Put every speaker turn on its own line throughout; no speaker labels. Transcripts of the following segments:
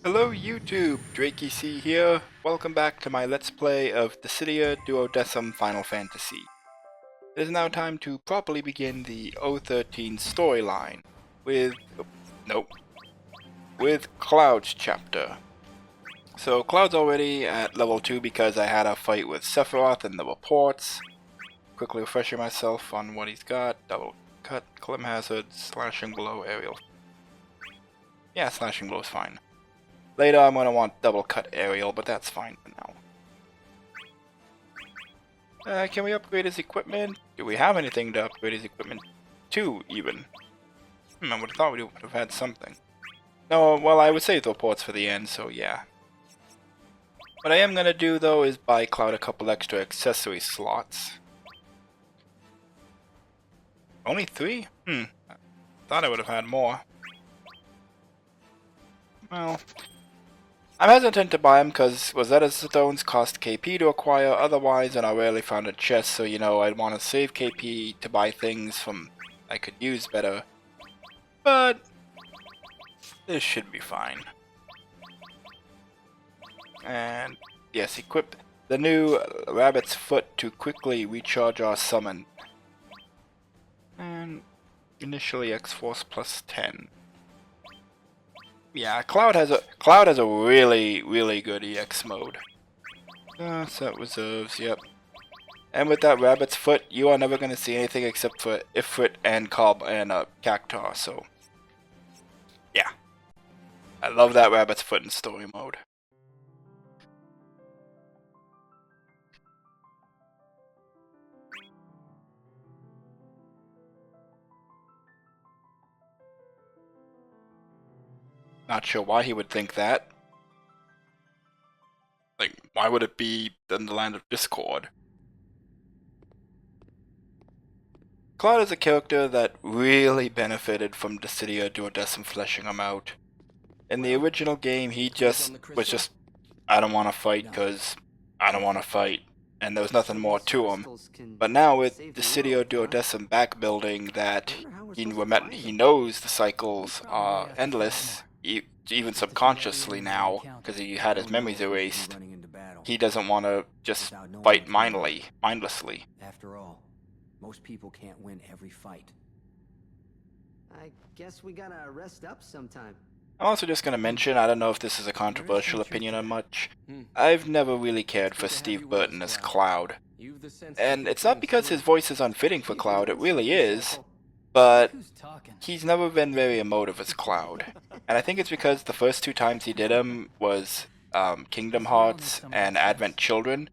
Hello YouTube, DrakeEC here. Welcome back to my Let's Play of Dissidia Duodecim Final Fantasy. It is now time to properly begin the 013 storyline with... with Cloud's chapter. So Cloud's already at level 2 because I had a fight with Sephiroth in the reports. Quickly refreshing myself on what he's got. Double cut, Clim Hazard, Slashing Blow, Aerial. Yeah, Slashing Blow is fine. Later I'm going to want double cut aerial, but that's fine for now. Can we upgrade his equipment? Do we have anything to upgrade his equipment to, even? I would have thought we would have had something. No, well, I would save the reports for the end, so yeah. What I am going to do, though, is buy Cloud a couple extra accessory slots. Only 3? Thought I would have had more. Well... I'm hesitant to buy them because Rosetta Stones cost KP to acquire otherwise, and I rarely found a chest, so you know, I'd want to save KP to buy things from I could use better. But this should be fine. And yes, equip the new Rabbit's Foot to quickly recharge our summon. And initially X-Force plus 10. Yeah, Cloud has a really good EX mode. Set reserves, yep. And with that Rabbit's Foot, you are never gonna see anything except for Ifrit and Cactar, so yeah. I love that Rabbit's Foot in story mode. Not sure why he would think that. Like, why would it be in the land of Discord? Cloud is a character that really benefited from Dissidia Duodecim fleshing him out. In the original game, he was just, I don't want to fight because I don't want to fight, and there was nothing more to him. But now with Dissidia Duodecim back building that he knows the cycles are endless, even subconsciously now, because he had his memories erased, he doesn't want to just fight mindlessly.
After all, most people can't win every fight. I guess we gotta rest up sometime.
I'm also just going to mention, I don't know if this is a controversial opinion or much, I've never really cared for Steve Burton as Cloud. And it's not because his voice is unfitting for Cloud, it really is. But he's never been very emotive as Cloud. And I think it's because the first 2 times he did him was Kingdom Hearts and Advent Children.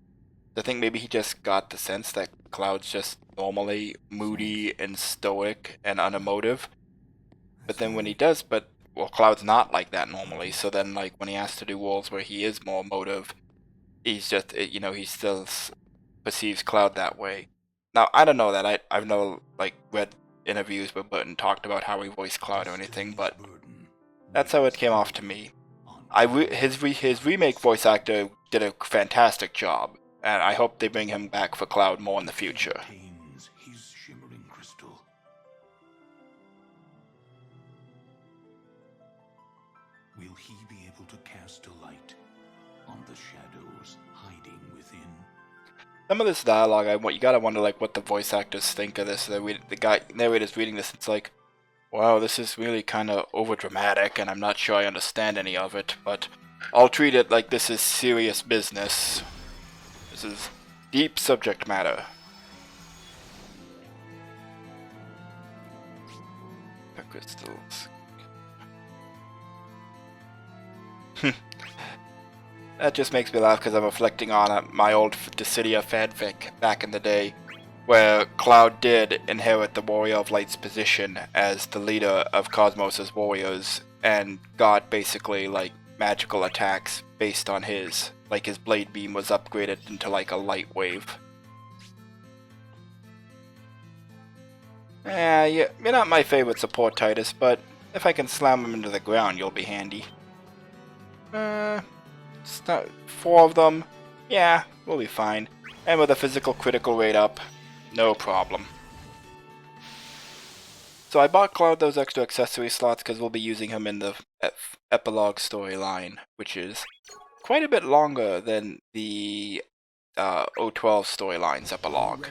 I think maybe he just got the sense that Cloud's just normally moody and stoic and unemotive. But then when he does, well, Cloud's not like that normally, so then like when he has to do worlds where he is more emotive, he's just, you know, he still perceives Cloud that way. Now, I don't know that, I've never like read interviews where Burton talked about how he voiced Cloud or anything, but that's how it came off to me. His remake voice actor did a fantastic job, and I hope they bring him back for Cloud more in the future.
Will he be able to cast a light on the shadows hiding within?
Some of this dialogue, you gotta wonder like what the voice actors think of this. The narrator's reading this, it's like, wow, this is really kind of overdramatic, and I'm not sure I understand any of it, but I'll treat it like this is serious business. This is deep subject matter. Crystals. That just makes me laugh because I'm reflecting on my old Dissidia fanfic back in the day, where Cloud did inherit the Warrior of Light's position as the leader of Cosmos' warriors, and got basically like magical attacks based on his. Like his blade beam was upgraded into like a light wave. Yeah, you're not my favorite support, Titus, but if I can slam him into the ground, you'll be handy. 4 of them. Yeah, we'll be fine. And with a physical critical rate up, no problem. So I bought Cloud those extra accessory slots because we'll be using him in the epilogue storyline, which is quite a bit longer than the O12 storyline's epilogue.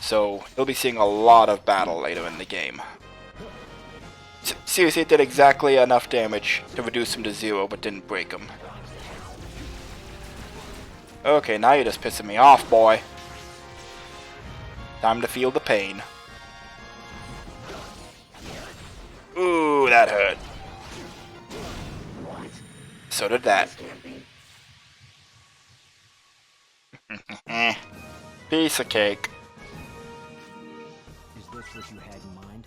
So he'll be seeing a lot of battle later in the game. Seriously, it did exactly enough damage to reduce him to 0, but didn't break him. Okay, now you're just pissing me off, boy. Time to feel the pain. Ooh, that hurt. So did that. Piece of cake.
Is this what you had in mind?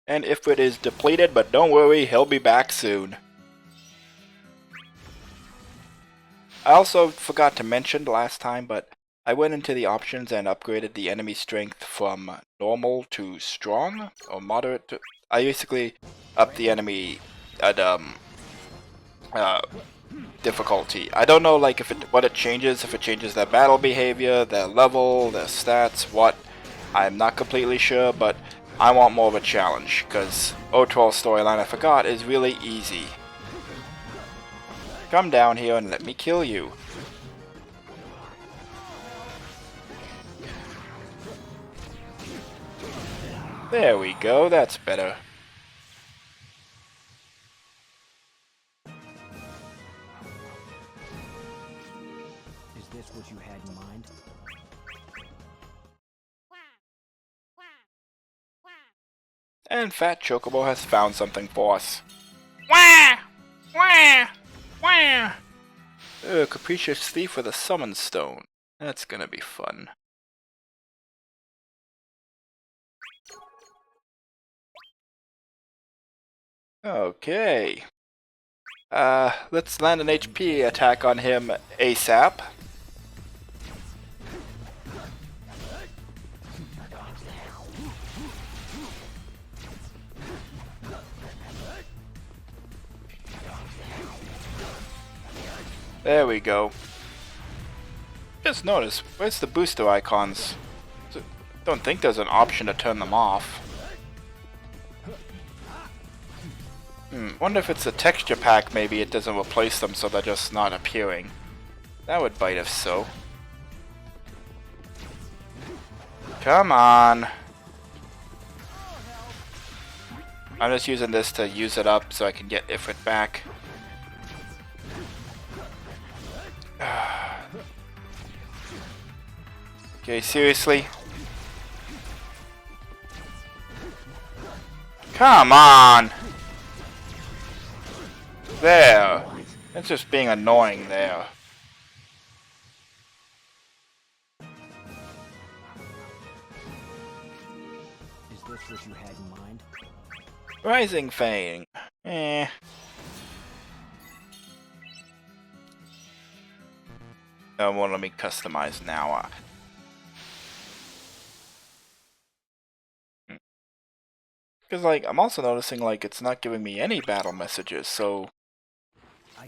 And Ifrit is depleted, but don't worry, he'll be back soon. I also forgot to mention last time, but I went into the options and upgraded the enemy strength from normal to strong, or moderate to... I basically upped the enemy at, difficulty. I don't know, like, what it changes, if it changes their battle behavior, their level, their stats, what. I'm not completely sure, but I want more of a challenge, because O12 storyline, I forgot, is really easy. Come down here and let me kill you. There we go, that's better.
Is this what you had in mind?
And Fat Chocobo has found something for us. Wah! Wah! Wah! Capricious Thief with a Summon Stone. That's gonna be fun. Okay. Let's land an HP attack on him ASAP. There we go. Just notice, where's the booster icons? Don't think there's an option to turn them off. Wonder if it's a texture pack, maybe it doesn't replace them so they're just not appearing. That would bite if so. Come on. I'm just using this to use it up so I can get Ifrit back. Okay, seriously? Come on! There. It's just being annoying there.
Is this what you had in mind?
Rising Fang. Eh. Oh, won't let me customize now. Because, like, I'm also noticing, like, it's not giving me any battle messages, so...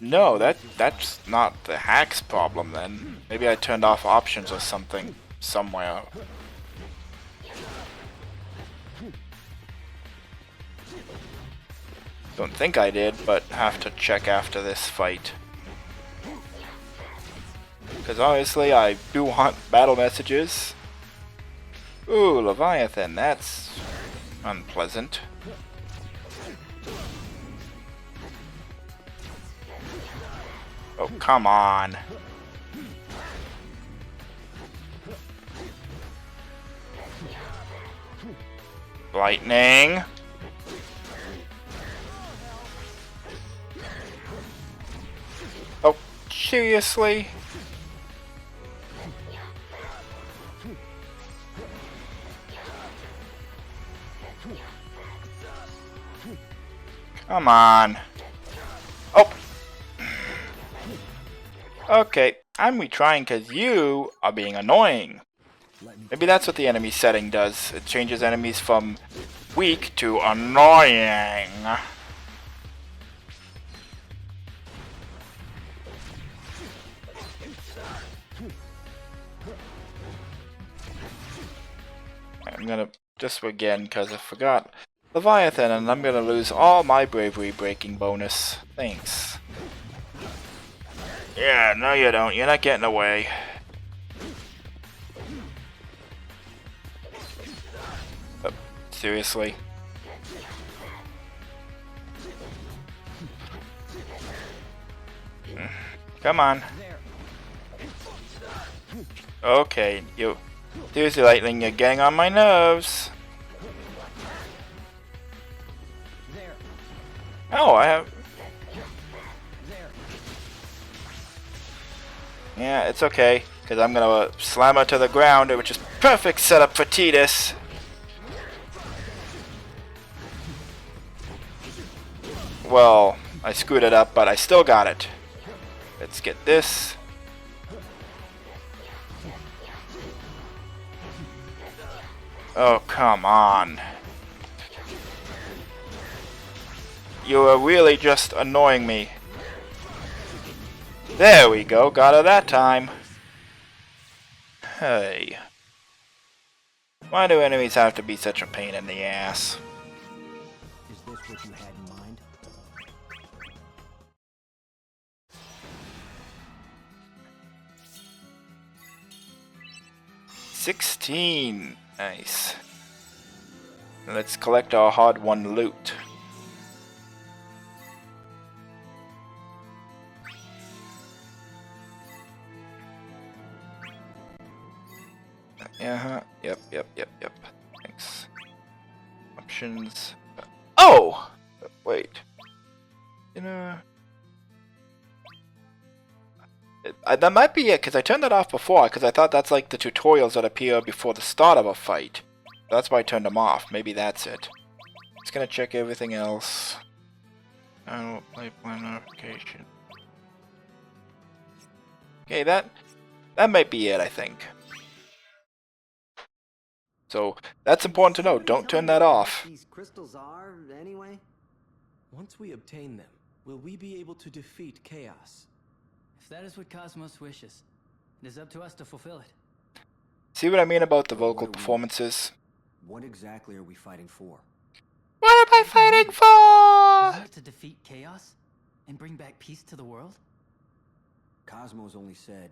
No, that's not the hack's problem, then. Maybe I turned off options or something, somewhere. Don't think I did, but have to check after this fight. Because obviously I do want battle messages. Ooh, Leviathan, that's unpleasant. Oh, come on. Lightning. Oh, seriously? Come on. Oh. Okay, I'm retrying because you are being annoying. Maybe that's what the enemy setting does. It changes enemies from weak to annoying. I'm gonna, just again, because I forgot Leviathan, and I'm gonna lose all my bravery breaking bonus. Thanks. Yeah, no you don't. You're not getting away. Seriously? Come on. Okay, you. Seriously, Lightning, you're getting on my nerves. Oh, I have. Yeah, it's okay, because I'm gonna slam her to the ground, which is perfect setup for Tidus. Well, I screwed it up, but I still got it. Let's get this. Oh, come on. You are really just annoying me. There we go, got her that time. Hey. Why do enemies have to be such a pain in the ass?
Is this what you had in mind?
16. Nice. Let's collect our hard-won loot. Yep. Thanks. Options. Oh! Wait. You know... that might be it, because I turned that off before, because I thought that's like the tutorials that appear before the start of a fight. That's why I turned them off. Maybe that's it. Just gonna check everything else. Pipeline notification. Okay, that might be it, I think. So, that's important to know. Don't turn that off.
These crystals are, anyway?
Once we obtain them, will we be able to defeat chaos?
If that is what Cosmos wishes, it is up to us to fulfill it.
See what I mean about the vocal performances?
What exactly are we fighting for?
What am I fighting for?
Is it to defeat chaos and bring back peace to the world?
Cosmos only said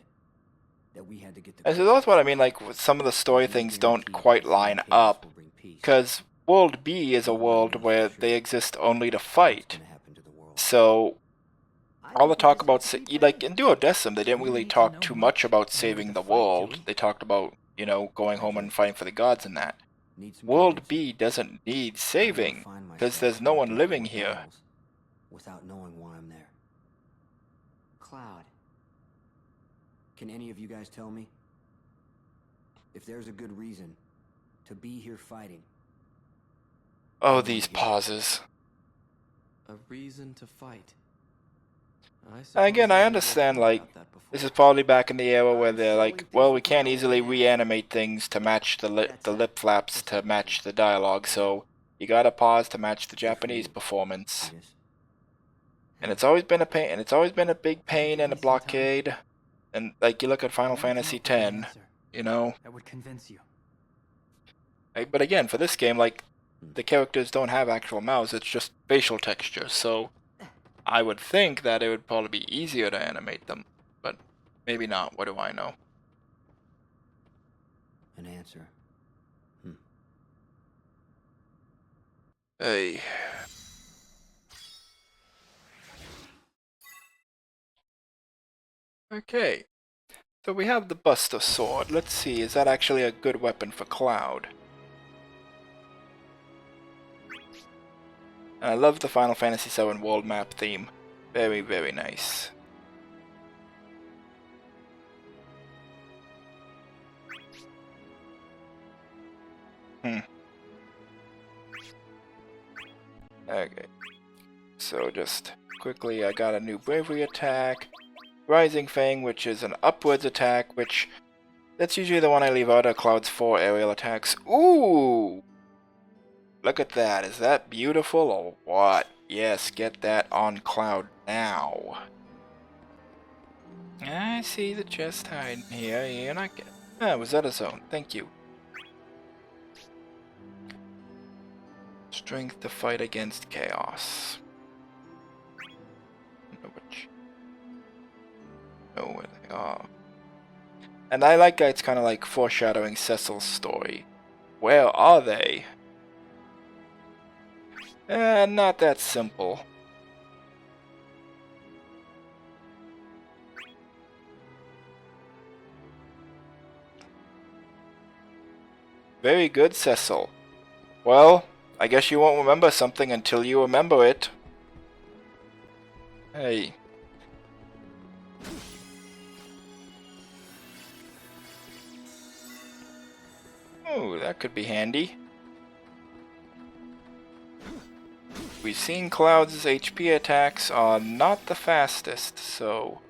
that we had to get the...
And so that's what I mean, like, with some of the story things don't quite line up. Because World B is a world where they exist only to fight. So, all the talk about, like, in Duodecim, they didn't really talk too much about saving the world. They talked about, you know, going home and fighting for the gods and that. World B doesn't need saving, because there's no one living here.
Without knowing why I'm there. Cloud. Can any of you guys tell me? If there's a good reason to be here fighting.
Oh, these pauses.
A reason to fight.
Again, I understand, like, this is probably back in the era where they're like, well, we can't easily reanimate things to match the lip flaps to match the dialogue, so you gotta pause to match the Japanese performance. And it's always been a pain, and it's always been a big pain and a blockade. And, like, you look at Final Fantasy X, you know?
That would convince you.
Like, but again, for this game, like, the characters don't have actual mouths, it's just facial textures, so I would think that it would probably be easier to animate them, but maybe not, what do I know?
An answer.
Hey. Okay. So we have the Buster Sword. Let's see, is that actually a good weapon for Cloud? And I love the Final Fantasy VII world map theme. Very, very nice. Okay. So just quickly, I got a new bravery attack. Rising Fang, which is an upwards attack, which that's usually the one I leave out of Cloud's 4 aerial attacks. Ooh! Look at that. Is that beautiful or what? Yes, get that on Cloud now. I see the chest hiding here. You're not getting... Ah, was that a zone? Thank you. Strength to fight against chaos. Know where they are. And I like that it's kind of like foreshadowing Cecil's story. Where are they? Not that simple. Very good, Cecil. Well, I guess you won't remember something until you remember it. Hey. Oh, that could be handy. We've seen Cloud's HP attacks are not the fastest, so...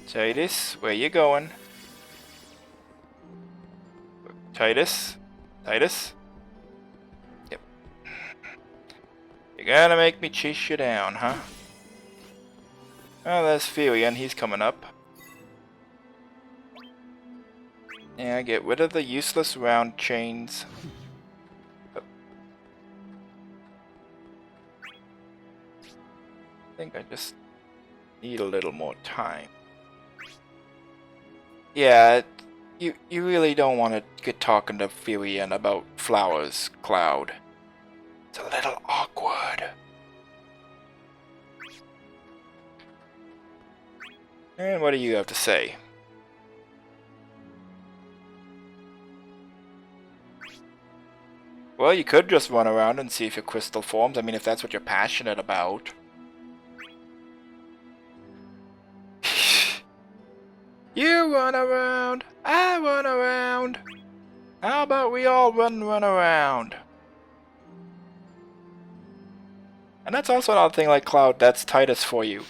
Titus, where you going? Titus? Titus? Yep. You're gonna make me chase you down, huh? Oh, there's Furion, he's coming up. Yeah, get rid of the useless round chains. I think I just need a little more time. Yeah, you really don't want to get talking to Furion about flowers, Cloud. It's a little awkward. And what do you have to say? Well, you could just run around and see if your crystal forms. I mean, if that's what you're passionate about. You run around, I run around. How about we all run around? And that's also another thing like Cloud, that's Titus for you.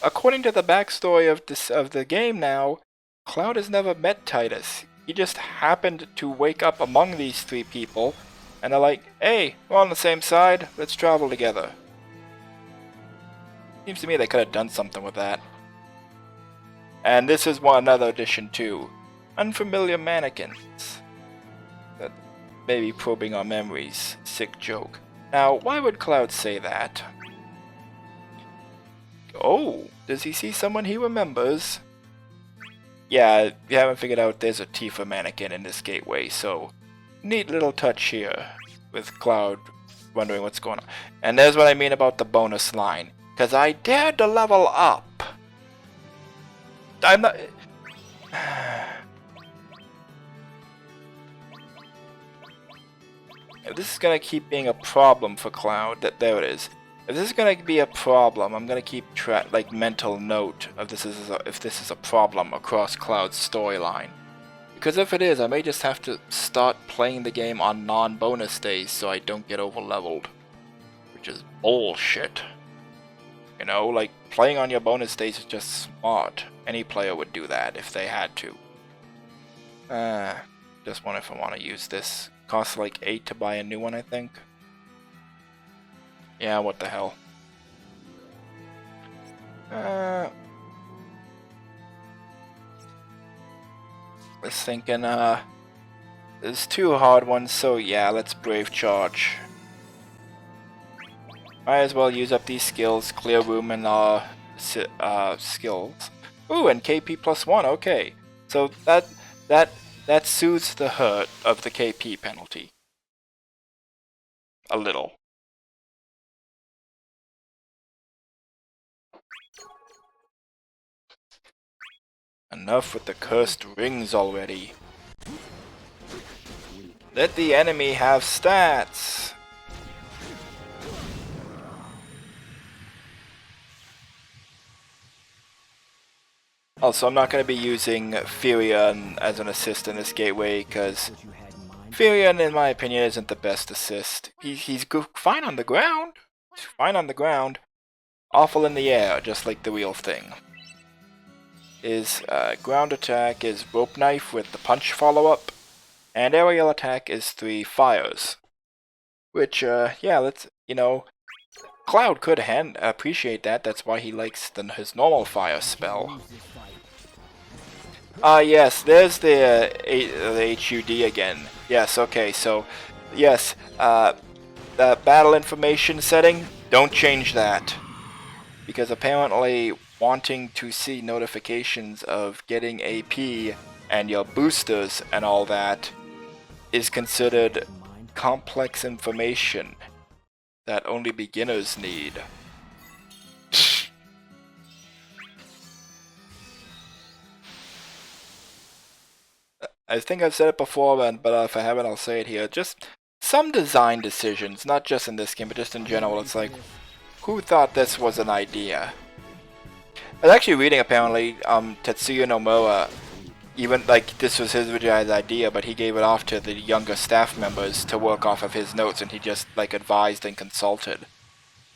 According to the backstory of the game now, Cloud has never met Titus. He just happened to wake up among these three people, and they're like, hey, we're on the same side, let's travel together. Seems to me they could have done something with that. And this is another addition too. Unfamiliar mannequins. That may be probing our memories. Sick joke. Now, why would Cloud say that? Oh, does he see someone he remembers? Yeah, you haven't figured out there's a Tifa mannequin in this gateway, so neat little touch here with Cloud wondering what's going on. And there's what I mean about the bonus line. Because I dared to level up. I'm not... If this is gonna keep being a problem for Cloud, there it is. If this is gonna be a problem, I'm gonna keep mental note of if this is a problem across Cloud's storyline. Because if it is, I may just have to start playing the game on non-bonus days so I don't get over-leveled. Which is bullshit. You know, like, playing on your bonus days is just smart. Any player would do that if they had to. Just wonder if I want to use this. Costs like 8 to buy a new one, I think. Yeah, what the hell. Was thinking, there's 2 hard ones, so yeah, let's Brave Charge. Might as well use up these skills, clear room and skills. Ooh, and KP +1, okay. So that soothes the hurt of the KP penalty. A little. Enough with the cursed rings already. Let the enemy have stats! Also, I'm not going to be using Furion as an assist in this gateway, because Furion, in my opinion, isn't the best assist. He's fine on the ground. He's fine on the ground. Awful in the air, just like the real thing. His ground attack is Rope Knife with the punch follow-up, and aerial attack is 3 fires. Which, yeah, let's, you know, Cloud could appreciate that. That's why he likes his normal fire spell. Yes, there's the HUD again. Yes, okay, so yes, the battle information setting, don't change that. Because apparently wanting to see notifications of getting AP and your boosters and all that is considered complex information that only beginners need. I think I've said it before, but if I haven't, I'll say it here. Just some design decisions, not just in this game, but just in general. It's like, who thought this was an idea? I was actually reading, apparently, Tetsuya Nomura, even, like, this was his original idea, but he gave it off to the younger staff members to work off of his notes, and he just, like, advised and consulted.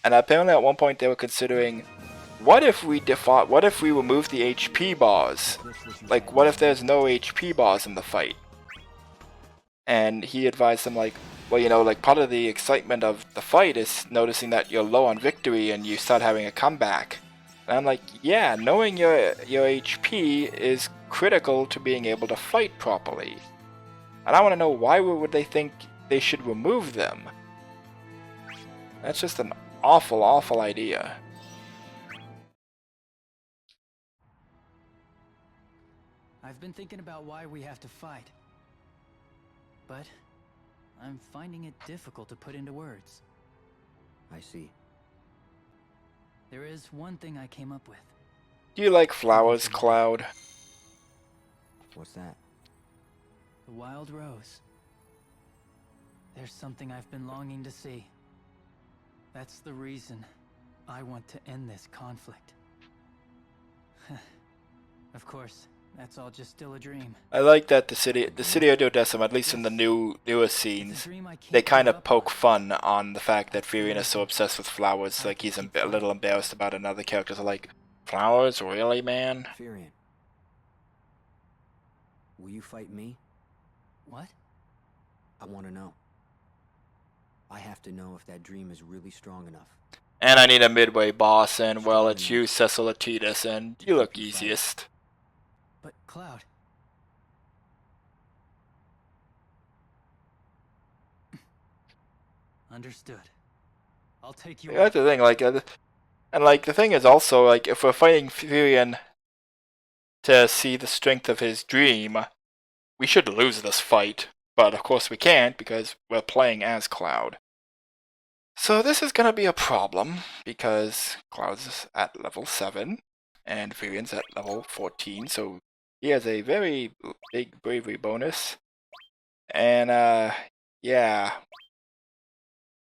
And apparently at one point they were considering, what if we remove the HP bars? Like, what if there's no HP bars in the fight? And he advised them, like, well, you know, like, part of the excitement of the fight is noticing that you're low on victory and you start having a comeback. And I'm like, yeah, knowing your HP is critical to being able to fight properly. And I want to know, why would they think they should remove them? That's just an awful, awful idea.
I've been thinking about why we have to fight. But I'm finding it difficult to put into words.
I see.
There is one thing I came up with.
Do you like flowers, Cloud?
What's that?
The wild rose. There's something I've been longing to see. That's the reason I want to end this conflict. Of course, that's all just still a dream.
I like that the city of Duodecim, at least in the newer scenes, they kind of poke fun on the fact that Furion is so obsessed with flowers. Like, he's a little embarrassed about it, and other characters are like, flowers? Really, man?
Furion. Will you fight me?
What?
I want to know. I have to know if that dream is really strong enough.
And I need a midway boss, and well, it's you, Cecil Atitas, and you look easiest.
But Cloud. Understood. I'll take you.
That's the thing, like, and like the thing is also, like, if we're fighting Furion to see the strength of his dream, we should lose this fight. But of course we can't, because we're playing as Cloud. So this is gonna be a problem, because Cloud's at level 7, and Furion's at level 14, so he has a very big bravery bonus. And, yeah.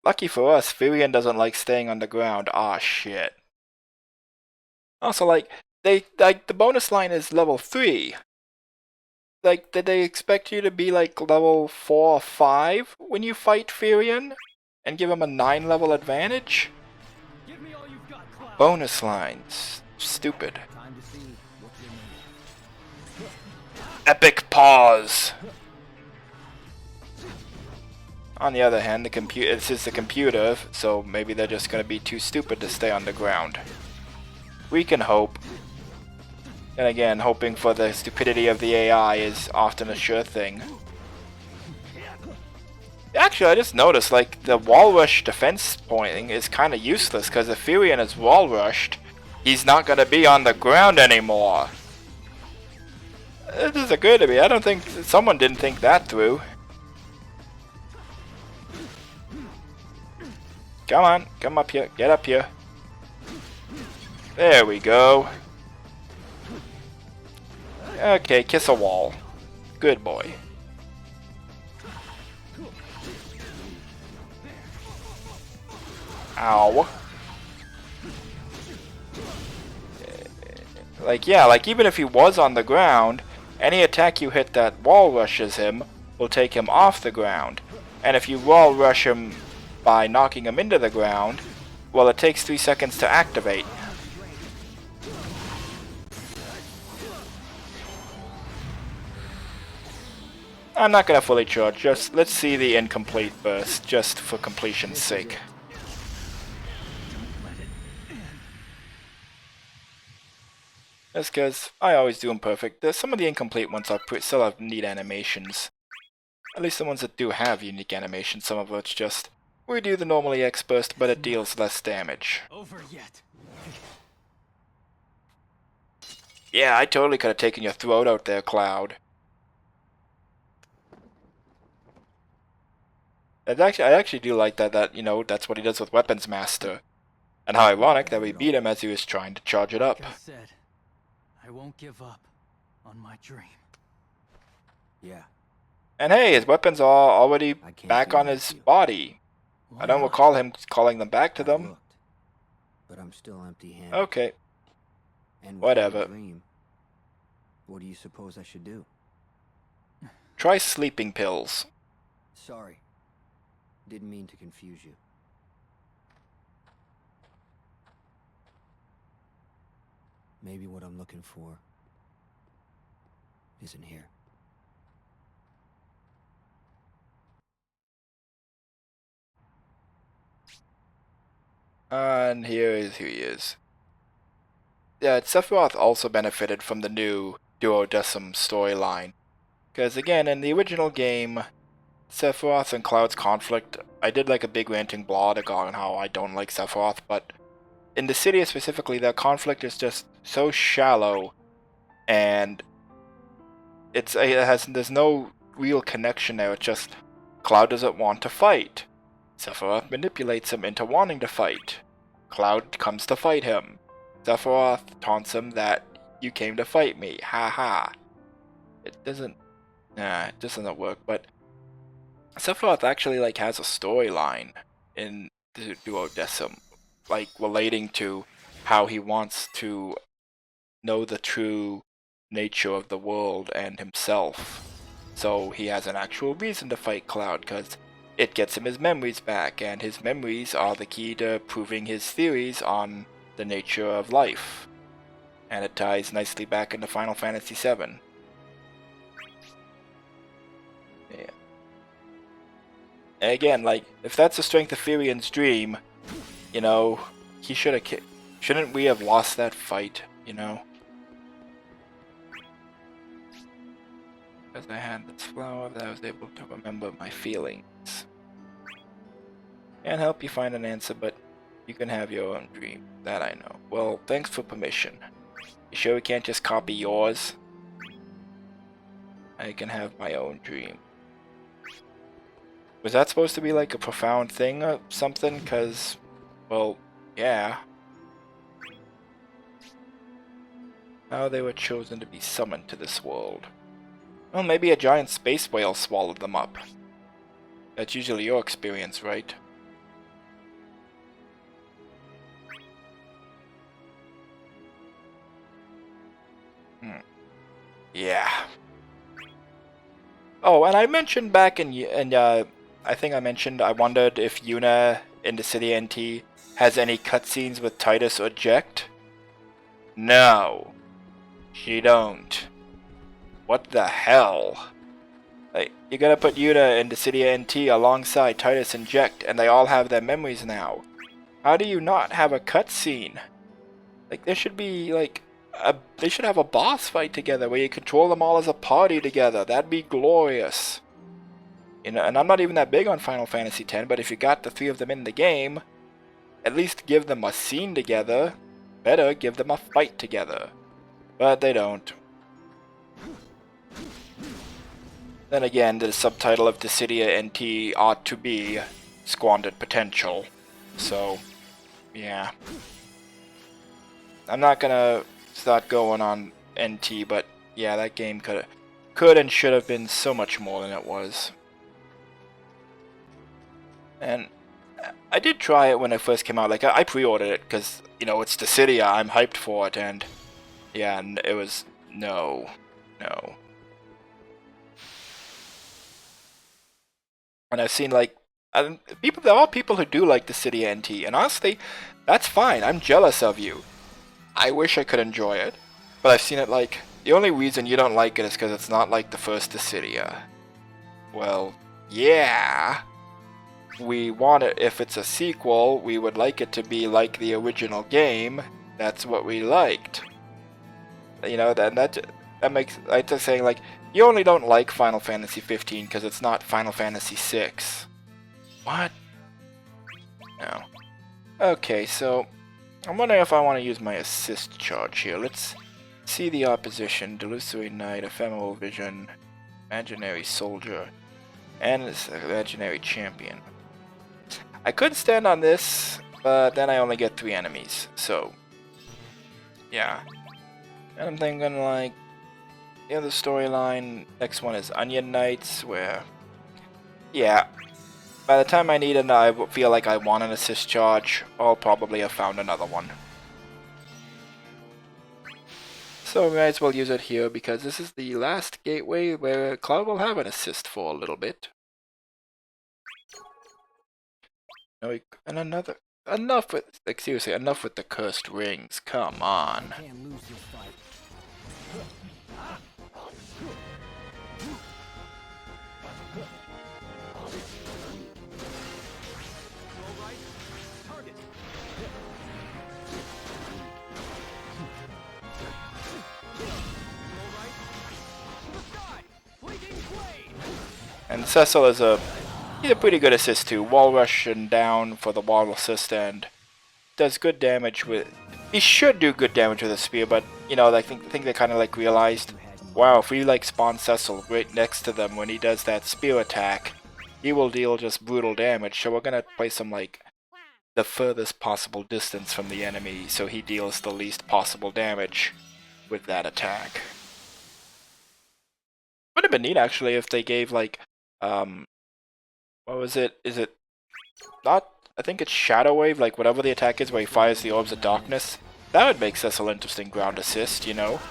Lucky for us, Furion doesn't like staying on the ground. Aw, shit. Also, like, the bonus line is level 3. Like, did they expect you to be, like, level 4 or 5 when you fight Furion? And give him a 9 level advantage?
Give me all you've got, Cloud.
Bonus lines. Stupid.
Time to see what you're made of.
Epic pause. On the other hand, this is the computer, so maybe they're just gonna be too stupid to stay on the ground. We can hope. And again, hoping for the stupidity of the AI is often a sure thing. Actually, I just noticed, like, the wall rush defense pointing is kind of useless, because if Furion is wall rushed, he's not gonna be on the ground anymore. This is good to me. I don't think someone didn't think that through. Come on, come up here, get up here. There we go. Okay, kiss a wall. Good boy. Ow. Like, yeah, like even if he was on the ground, any attack you hit that wall rushes him will take him off the ground. And if you wall rush him by knocking him into the ground, well, it takes 3 seconds to activate. I'm not gonna fully charge, just let's see the incomplete burst, just for completion's sake. Just because I always do them perfect. Some of the incomplete ones still have neat animations. At least the ones that do have unique animation, some of which just, we do the normal EX burst, but it deals less damage.
Over yet.
Yeah, I totally could have taken your throat out there, Cloud. I actually do like that, you know, that's what he does with Weapons Master. And how ironic that we beat him as he was trying to charge it up.
Like I said, I won't give up on my dream.
Yeah.
And hey, his weapons are already
I can't
back
do
on
that
his
to you.
body.
Why
I don't
not?
recall him calling them back to
I've
them.
looked, but I'm still empty-handed.
Okay,
And without
whatever.
a dream, what do you suppose I should do?
Try sleeping pills.
Sorry. Didn't mean to confuse you. Maybe what I'm looking for isn't here.
And here is who he is. Yeah, Sephiroth also benefited from the new Duodecim storyline. Because again, in the original game, Sephiroth and Cloud's conflict, I did like a big ranting blog on how I don't like Sephiroth, but in Dissidia specifically, their conflict is just so shallow, and there's no real connection there. It's just Cloud doesn't want to fight. Sephiroth manipulates him into wanting to fight. Cloud comes to fight him. Sephiroth taunts him that you came to fight me. Ha ha. It just doesn't work. But Sephiroth actually has a storyline in the Duodecim, relating to how he wants to know the true nature of the world and himself. So he has an actual reason to fight Cloud, because it gets him his memories back, and his memories are the key to proving his theories on the nature of life. And it ties nicely back into Final Fantasy VII. Yeah. And again, if that's the strength of Furion's dream, you know, he shouldn't we have lost that fight, you know? Because I had this flower that I was able to remember my feelings. Can't help you find an answer, but you can have your own dream. That I know. Well, thanks for permission. You sure we can't just copy yours? I can have my own dream. Was that supposed to be a profound thing or something? Cause, well, yeah. How they were chosen to be summoned to this world. Well, maybe a giant space whale swallowed them up. That's usually your experience, right? Yeah. Oh, and I mentioned back I think I mentioned I wondered if Yuna in Dissidia NT has any cutscenes with Titus or Jecht. No, she don't. What the hell? You're gonna put Yuna in Dissidia NT alongside Titus and Jecht, and they all have their memories now. How do you not have a cutscene? There should be they should have a boss fight together where you control them all as a party together. That'd be glorious. You know, and I'm not even that big on Final Fantasy X, but if you got the 3 of them in the game, at least give them a scene together. Better give them a fight together. But they don't. Then again, the subtitle of Dissidia NT ought to be Squandered Potential. So, yeah. I'm not gonna start going on NT, but yeah, that game could and should have been so much more than it was. And I did try it when it first came out. I pre-ordered it because, you know, it's Dissidia, I'm hyped for it, and yeah, and it was no. And I've seen there are people who do like Dissidia NT, and honestly, that's fine. I'm jealous of you. I wish I could enjoy it, but I've seen it the only reason you don't like it is because it's not like the first Dissidia. Well, yeah. We want it, if it's a sequel, we would like it to be like the original game. That's what we liked. You know, that makes, like just saying You only don't like Final Fantasy 15 because it's not Final Fantasy 6. What? No. Okay, so I'm wondering if I want to use my assist charge here. Let's see the opposition. Delusory Knight, Ephemeral Vision, Imaginary Soldier, and Imaginary Champion. I could stand on this, but then I only get 3 enemies, so yeah. And I'm thinking like the other storyline, next one is Onion Knights, where yeah, by the time I need it, I feel like I want an assist charge, I'll probably have found another one. So we might as well use it here because this is the last gateway where Cloud will have an assist for a little bit. And another. Enough with, like seriously, enough with the cursed rings. Come on.
Can't lose this fight.
And Cecil is he's a pretty good assist too. Wall rush and down for the wall assist and does good damage with. He should do good damage with a spear, but you know I think they kind of like realized, wow, if we like spawn Cecil right next to them when he does that spear attack, he will deal just brutal damage. So we're gonna place him like the furthest possible distance from the enemy, so he deals the least possible damage with that attack. Would have been neat actually if they gave like what was it? Is it not? I think it's Shadow Wave, like whatever the attack is where he fires the orbs of darkness. That would make Cecil interesting ground assist, you know.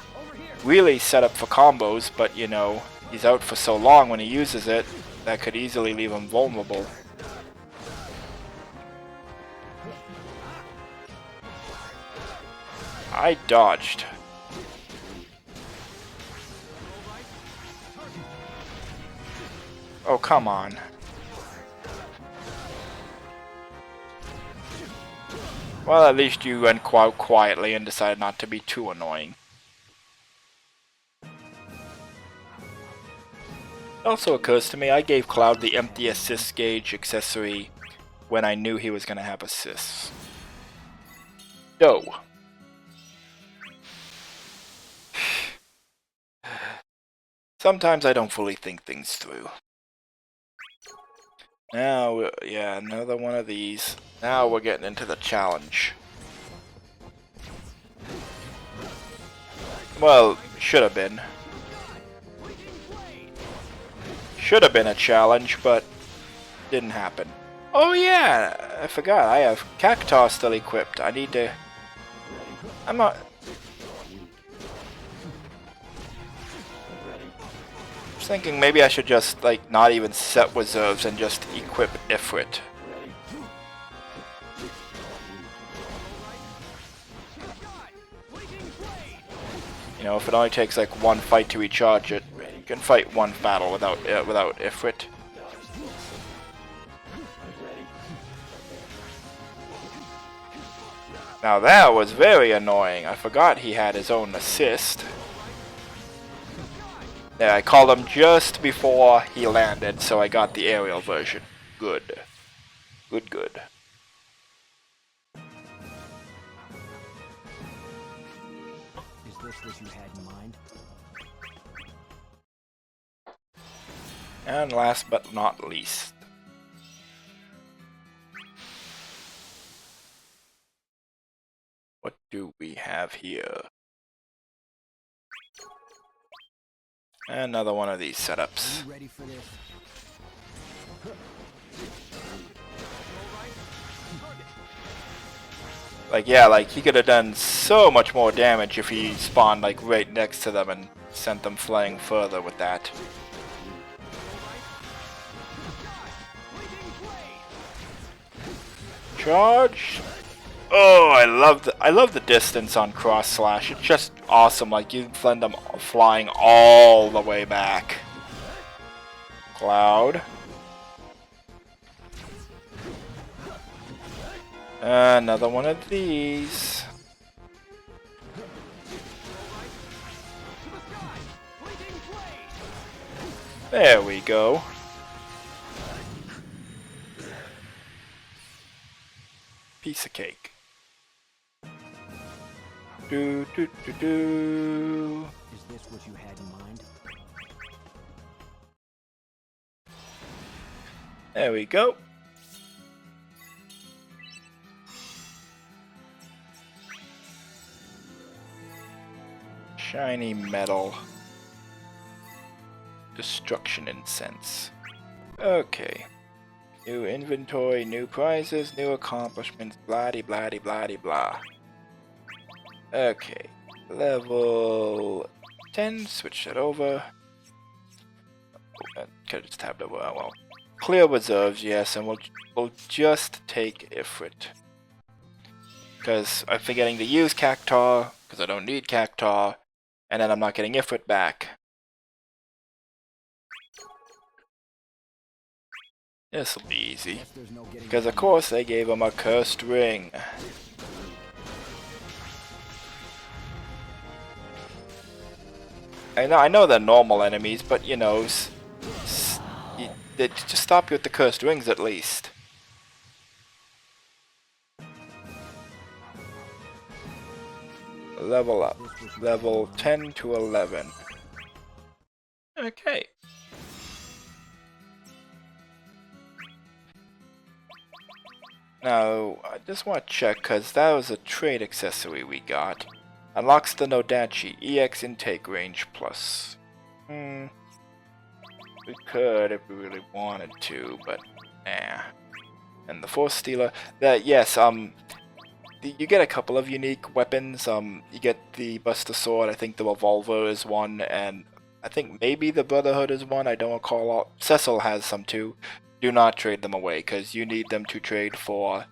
Really set up for combos, but you know, he's out for so long when he uses it, that could easily leave him vulnerable. I dodged. Oh, come on. Well, at least you went quietly and decided not to be too annoying. It also occurs to me, I gave Cloud the empty assist gauge accessory when I knew he was going to have assists. No. Sometimes I don't fully think things through. Now, yeah, another one of these. Now we're getting into the challenge. Well, should have been. Should have been a challenge, but didn't happen. Oh yeah, I forgot. I have Cactus still equipped. I need to. I'm not. I was thinking maybe I should just like not even set reserves and just equip Ifrit. You know, if it only takes like one fight to recharge it, you can fight one battle without Ifrit. Now that was very annoying. I forgot he had his own assist. Yeah, I called him just before he landed, so I got the aerial version. Good. Good, good.
Is this what you had in mind?
And last but not least. What do we have here? Another one of these setups.
You ready for this?
Like, yeah, like, he could have done so much more damage if he spawned, like, right next to them and sent them flying further with that. Charge! Oh, I love the distance on cross slash. It's just awesome. Like you send them flying all the way back. Cloud. Another one of these. There we go. Piece of cake. Do do do do.
Is this what you had in mind?
There we go. Shiny metal. Destruction incense. Okay. New inventory, new prizes, new accomplishments, blah de blah de blah de blah. Okay. Level 10, switch that over. Oh, could have just tabbed over, oh well. Clear reserves, yes, and we'll just take Ifrit. Because I'm forgetting to use Cactar, because I don't need Cactar, and then I'm not getting Ifrit back. This'll be easy. Because of course they gave him a cursed ring. I know they're normal enemies, but you know, they just stop you at the cursed rings at least. Level up. Level 10 to 11. Okay. Now, I just want to check, because that was a trade accessory we got. Unlocks the Nodachi EX intake range plus. We could if we really wanted to, but nah. And the Force Stealer, that yes, you get a couple of unique weapons. You get the Buster Sword, I think the Revolver is one, and I think maybe the Brotherhood is one, I don't recall all. Cecil has some too. Do not trade them away, because you need them to trade for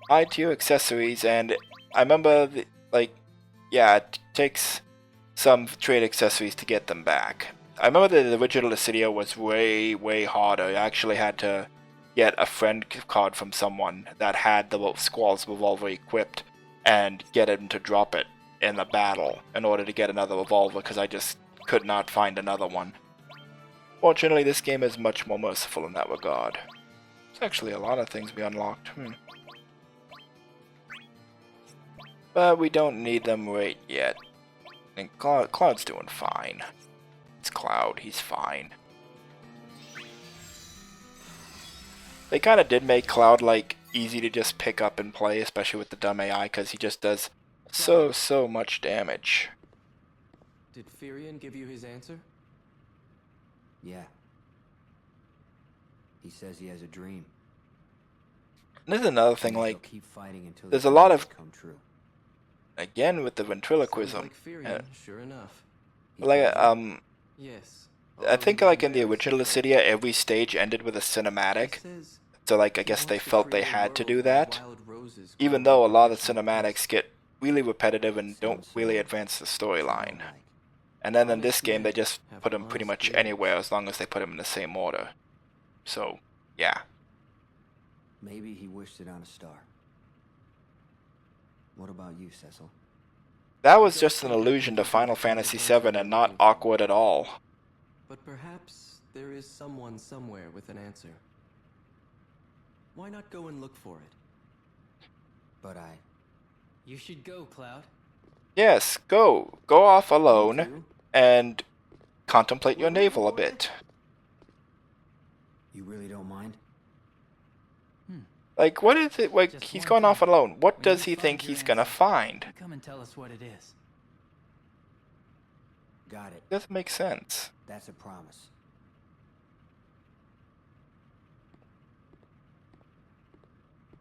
high tier accessories, and I remember, yeah, it takes some trade accessories to get them back. I remember the original Dissidia was way, way harder. I actually had to get a friend card from someone that had the Squall's Revolver equipped, and get him to drop it in the battle in order to get another revolver, because I just could not find another one. Fortunately, this game is much more merciful in that regard. There's actually a lot of things we unlocked. But we don't need them right yet. And Cloud's doing fine. It's Cloud, he's fine. They kind of did make Cloud, easy to just pick up and play, especially with the dumb AI, because he just does so much damage.
Did Firion give you his answer?
Yeah. He says he has a dream.
And there's another thing,
He'll keep fighting until
there's
his
a lot
dreams
of,
come true.
again with the ventriloquism.
Like Firion, sure enough.
Yes.
I think in the original Dissidia, every stage ended with a cinematic. So I guess they felt they had to do that. Even though a lot of cinematics get really repetitive and don't really advance the storyline. And then in this game, they just put them pretty much anywhere as long as they put them in the same order. So, yeah.
Maybe he wished it on a star. What about you, Cecil?
That was just an allusion to Final Fantasy VII and not awkward at all.
But perhaps there is someone somewhere with an answer. Why not go and look for it?
But
You should go, Cloud.
Yes, go. Go off alone and contemplate your navel a bit.
You really don't mind?
What is it? He's going off alone. What does he think he's gonna find?
Come and tell us what it is.
Got it.
Doesn't make sense.
That's a promise.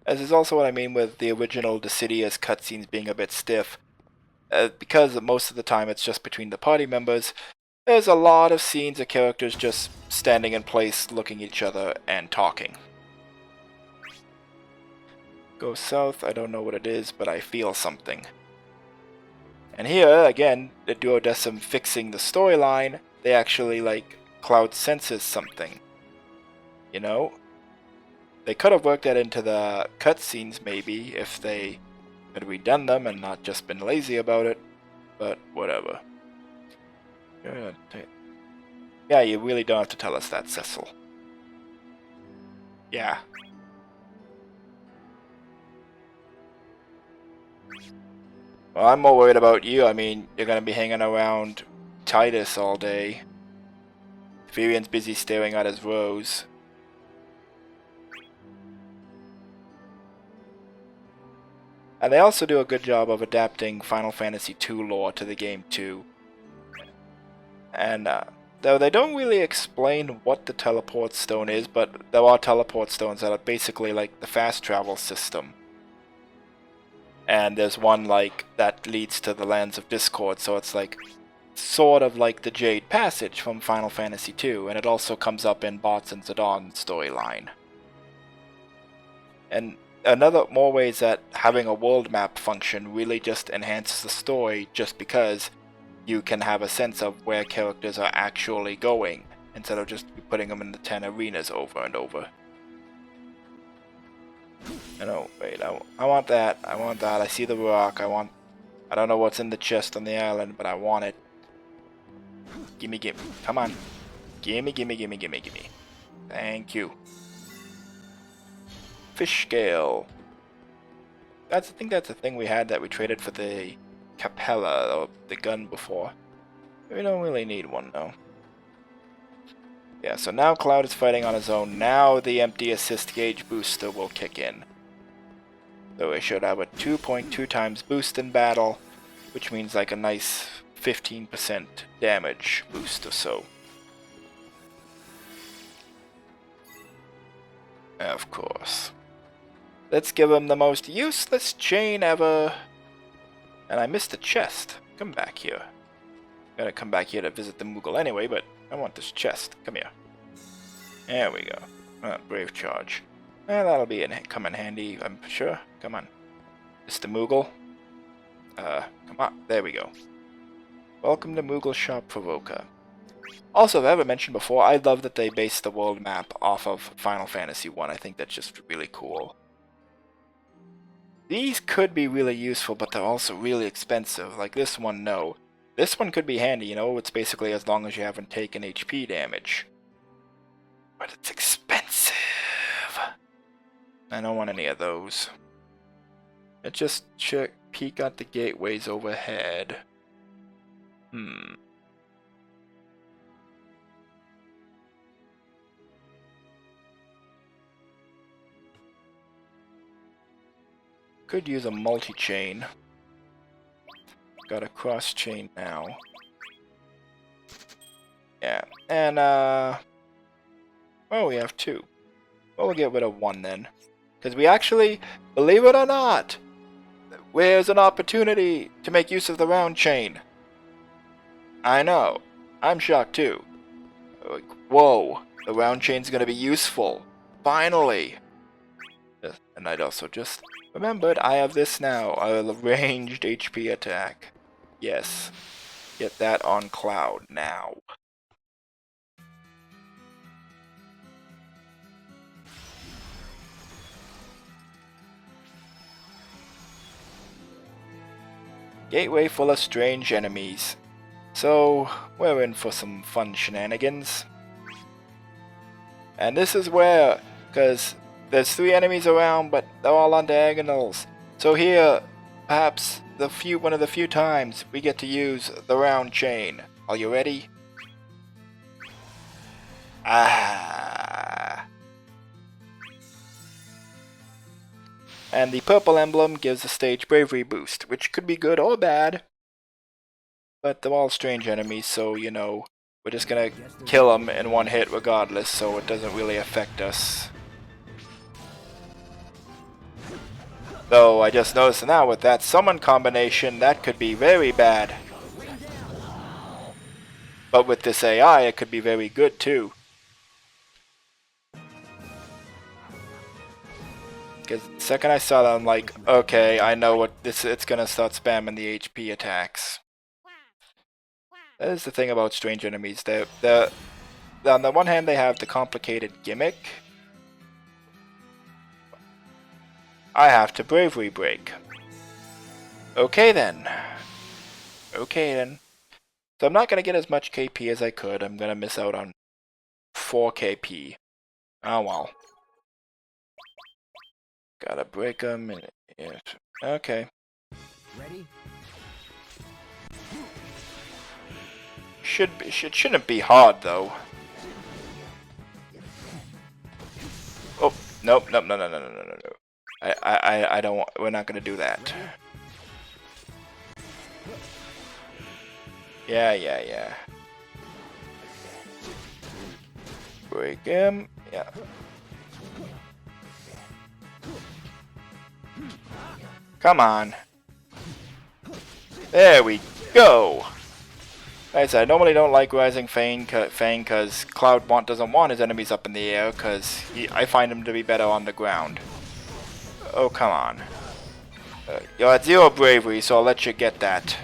As is also what I mean with the original Dissidia's cutscenes being a bit stiff. Because most of the time it's just between the party members, there's a lot of scenes of characters just standing in place, looking at each other, and talking. Go south, I don't know what it is, but I feel something. And here, again, the Duodecim fixing the storyline, they actually, Cloud senses something. You know? They could have worked that into the cutscenes, maybe, if they had redone them and not just been lazy about it, but whatever. Yeah, you really don't have to tell us that, Cecil. Yeah. Well, I'm more worried about you. I mean, you're gonna be hanging around Titus all day. Virian's busy staring at his rose. And they also do a good job of adapting Final Fantasy II lore to the game too. And though they don't really explain what the teleport stone is, but there are teleport stones that are basically like the fast travel system. And there's one like that leads to the Lands of Discord, so it's like sort of like the Jade Passage from Final Fantasy II, and it also comes up in Bots and Zidane storyline. And another more ways that having a world map function really just enhances the story, just because you can have a sense of where characters are actually going instead of just putting them in the 10 arenas over and over. No, wait, I want that. I want that. I see the rock. I don't know what's in the chest on the island, but I want it. Gimme, gimme. Come on. Gimme, gimme, gimme, gimme, gimme. Thank you. Fish scale. I think that's a thing we had that we traded for the Capella, or the gun before. We don't really need one, though. Yeah, so now Cloud is fighting on his own. Now the empty assist gauge booster will kick in. So we should have a 2.2 times boost in battle, which means like a nice 15% damage boost or so. Of course. Let's give him the most useless chain ever. And I missed the chest. Come back here. Gotta come back here to visit the Moogle anyway, but I want this chest. Come here. There we go. Brave charge. That'll come in handy, I'm sure. Come on. Mr. Moogle. Come on. There we go. Welcome to Moogle Shop Provoker. Also, if I ever mentioned before, I love that they based the world map off of Final Fantasy 1. I think that's just really cool. These could be really useful, but they're also really expensive. Like this one, no. This one could be handy, you know? It's basically as long as you haven't taken HP damage. But it's expensive. I don't want any of those. Let's just peek out the gateways overhead. Could use a multi-chain. Got a cross-chain now. Yeah, and oh, we have two. Well, we'll get rid of one then. Because we actually, believe it or not, there's an opportunity to make use of the round chain. I know. I'm shocked too. Like, whoa, the round chain's gonna be useful. Finally! And I'd also just remembered I have this now, a ranged HP attack. Yes. Get that on Cloud now. Gateway full of strange enemies. So, we're in for some fun shenanigans. And this is where, because there's 3 enemies around, but they're all on diagonals. So here, perhaps one of the few times we get to use the round chain. Are you ready? Ah. And the purple emblem gives the stage bravery boost, which could be good or bad. But they're all strange enemies, so, you know, we're just gonna kill them in one hit regardless, so it doesn't really affect us. Though, I just noticed now with that summon combination, that could be very bad. But with this AI, it could be very good too. Because the second I saw that, I'm like, okay, I know what it's gonna start spamming the HP attacks. That is the thing about strange enemies. On the one hand, they have the complicated gimmick. I have to bravery break. Okay then. Okay then. So I'm not going to get as much KP as I could. I'm going to miss out on 4 KP. Oh well. Gotta break them. Yeah. Okay.
Ready?
Shouldn't be hard though. Oh, nope, nope, no, no, no, no, no, no. I don't want, we're not gonna do that. Yeah, yeah, yeah. Break him. Yeah. Come on. There we go. Like I said, I normally don't like Rising Fang because Cloud doesn't want his enemies up in the air because I find him to be better on the ground. Oh, come on. You're at 0 bravery, so I'll let you get that.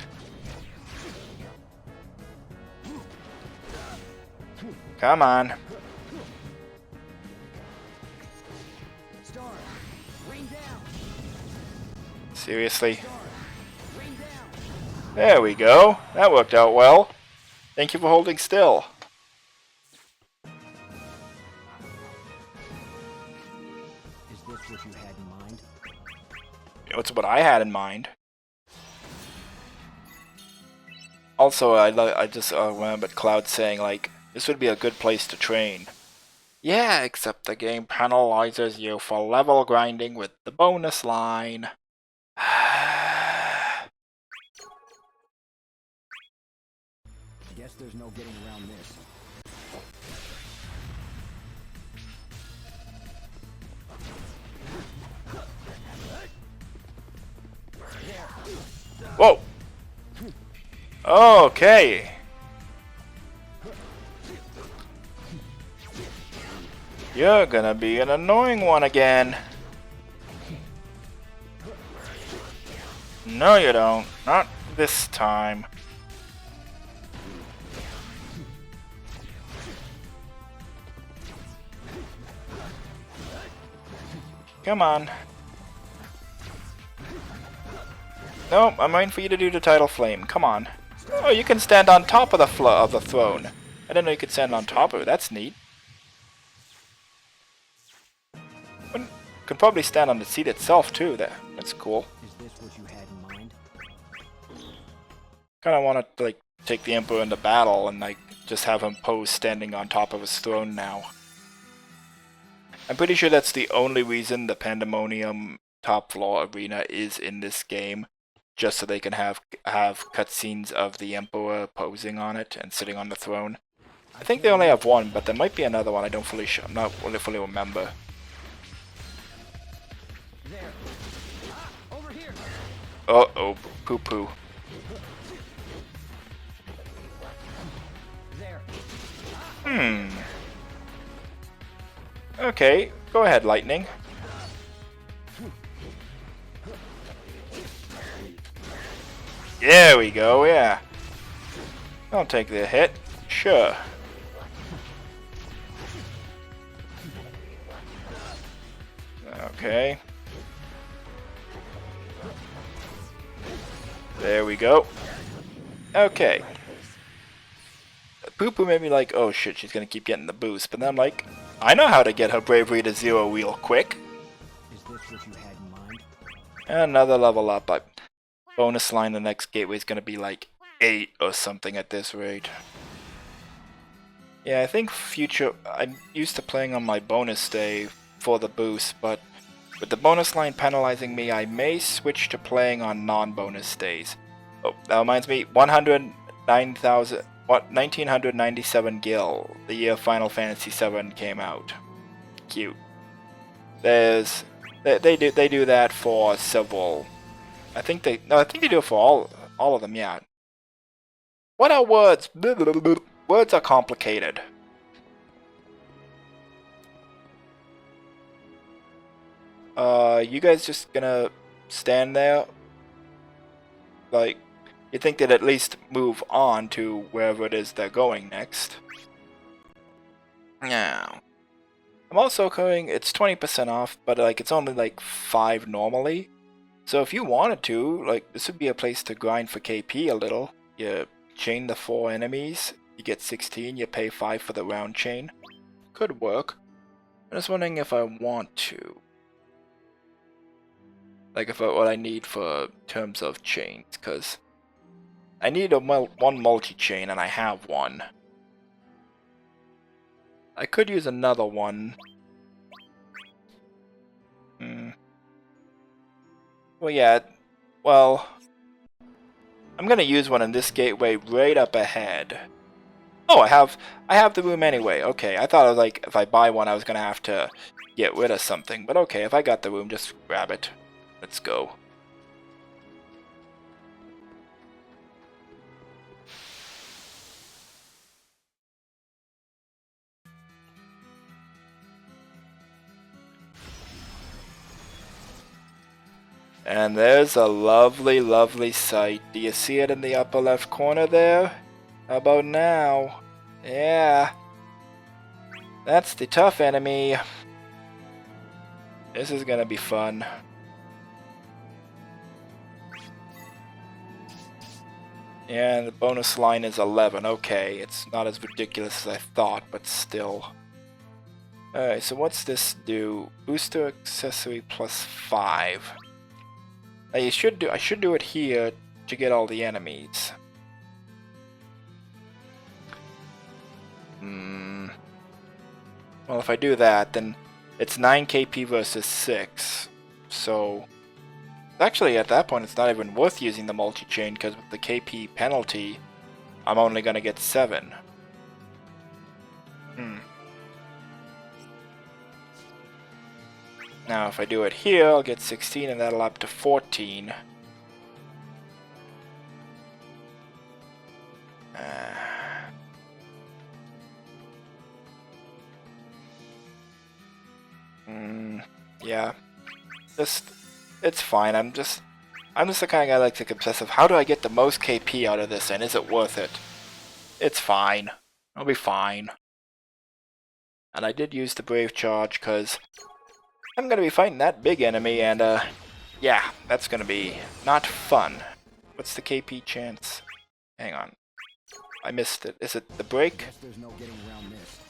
Come on. Seriously? There we go. That worked out well. Thank you for holding still.
Is this what you had in mind?
It's what I had in mind. Also, I just remembered Cloud saying, like, this would be a good place to train. Yeah, except the game penalizes you for level grinding with the bonus line.
Guess there's no getting around this.
Whoa! Okay. You're gonna be an annoying one again. No, you don't. Not this time. Come on. Nope, I'm waiting for you to do the tidal flame. Come on. Oh, you can stand on top of the throne. I didn't know you could stand on top of it. That's neat. Could probably stand on the seat itself too. That's cool.
Is this what you had in mind?
Kind of want to like take the Emperor into battle and like just have him pose standing on top of his throne now. I'm pretty sure that's the only reason the Pandemonium top floor arena is in this game, just so they can have cutscenes of the Emperor posing on it and sitting on the throne. I think they only have one, but there might be another one. I'm not fully remember.
There. Over here.
Uh-oh, poo-poo.
There.
Okay, go ahead, Lightning. There we go, yeah. I'll take the hit. Sure. Okay. There we go. Okay. Poo Poo made me like, oh shit, she's gonna keep getting the boost. But then I'm like, I know how to get her bravery to 0 real quick.
Is this what you had in mind?
Another level up. Bonus line, the next gateway is gonna be like 8 or something at this rate. Yeah, I think I'm used to playing on my bonus day for the boost, but with the bonus line penalizing me, I may switch to playing on non-bonus days. Oh, that reminds me, 1997 Gil, the year Final Fantasy VII came out. Cute. They do that for several. I think they do it for all of them. Yeah. What are words? Words are complicated. You guys just gonna stand there? Like, you think they'd at least move on to wherever it is they're going next? Now, I'm also going, it's 20% off, but like it's only like 5 normally. So if you wanted to, like, this would be a place to grind for KP a little. You chain the 4 enemies. You get 16, you pay 5 for the round chain. Could work. I'm just wondering if I want to. Like what I need for terms of chains, because I need one multi-chain and I have one. I could use another one. Well, yeah. Well, I'm gonna use one in this gateway right up ahead. Oh, I have the room anyway. Okay, I thought like if I buy one, I was gonna have to get rid of something. But okay, if I got the room, just grab it. Let's go. And there's a lovely, lovely sight. Do you see it in the upper left corner there? How about now? Yeah. That's the tough enemy. This is gonna be fun. Yeah, the bonus line is 11. Okay, it's not as ridiculous as I thought, but still. Alright, so what's this do? Booster accessory plus 5. I should do it here to get all the enemies. Well, if I do that, then it's 9 KP versus 6. So, actually at that point it's not even worth using the multi-chain, because with the KP penalty, I'm only gonna get 7. Now if I do it here, I'll get 16 and that'll up to 14. Yeah. It's fine. I'm just the kind of guy that likes to obsessive. How do I get the most KP out of this, and is it worth it? It's fine. I'll be fine. And I did use the Brave Charge because I'm gonna be fighting that big enemy, and yeah, that's gonna be not fun. What's the KP chance? Hang on. I missed it. Is it the break?
Guess there's no getting around this.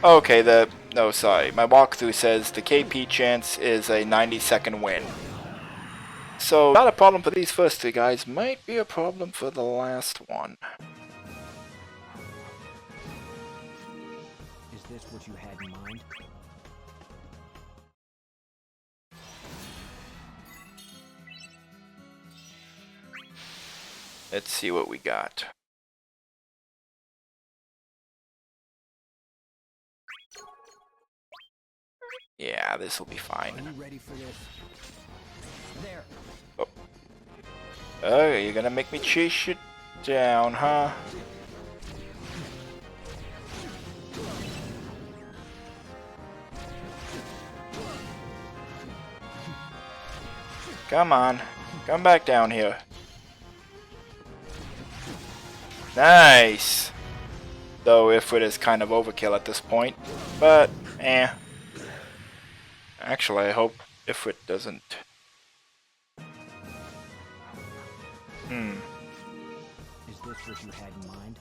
Okay, no, sorry. My walkthrough says the KP chance is a 90-second win. So, not a problem for these first 3 guys, might be a problem for the last one.
Is this what you had in mind?
Let's see what we got. Yeah, this will be fine.
Are you ready for this? There.
Oh, you're gonna make me chase you down, huh? Come on. Come back down here. Nice! Though Ifrit is kind of overkill at this point, but eh. Actually, I hope Ifrit doesn't.
Is this what you had in mind?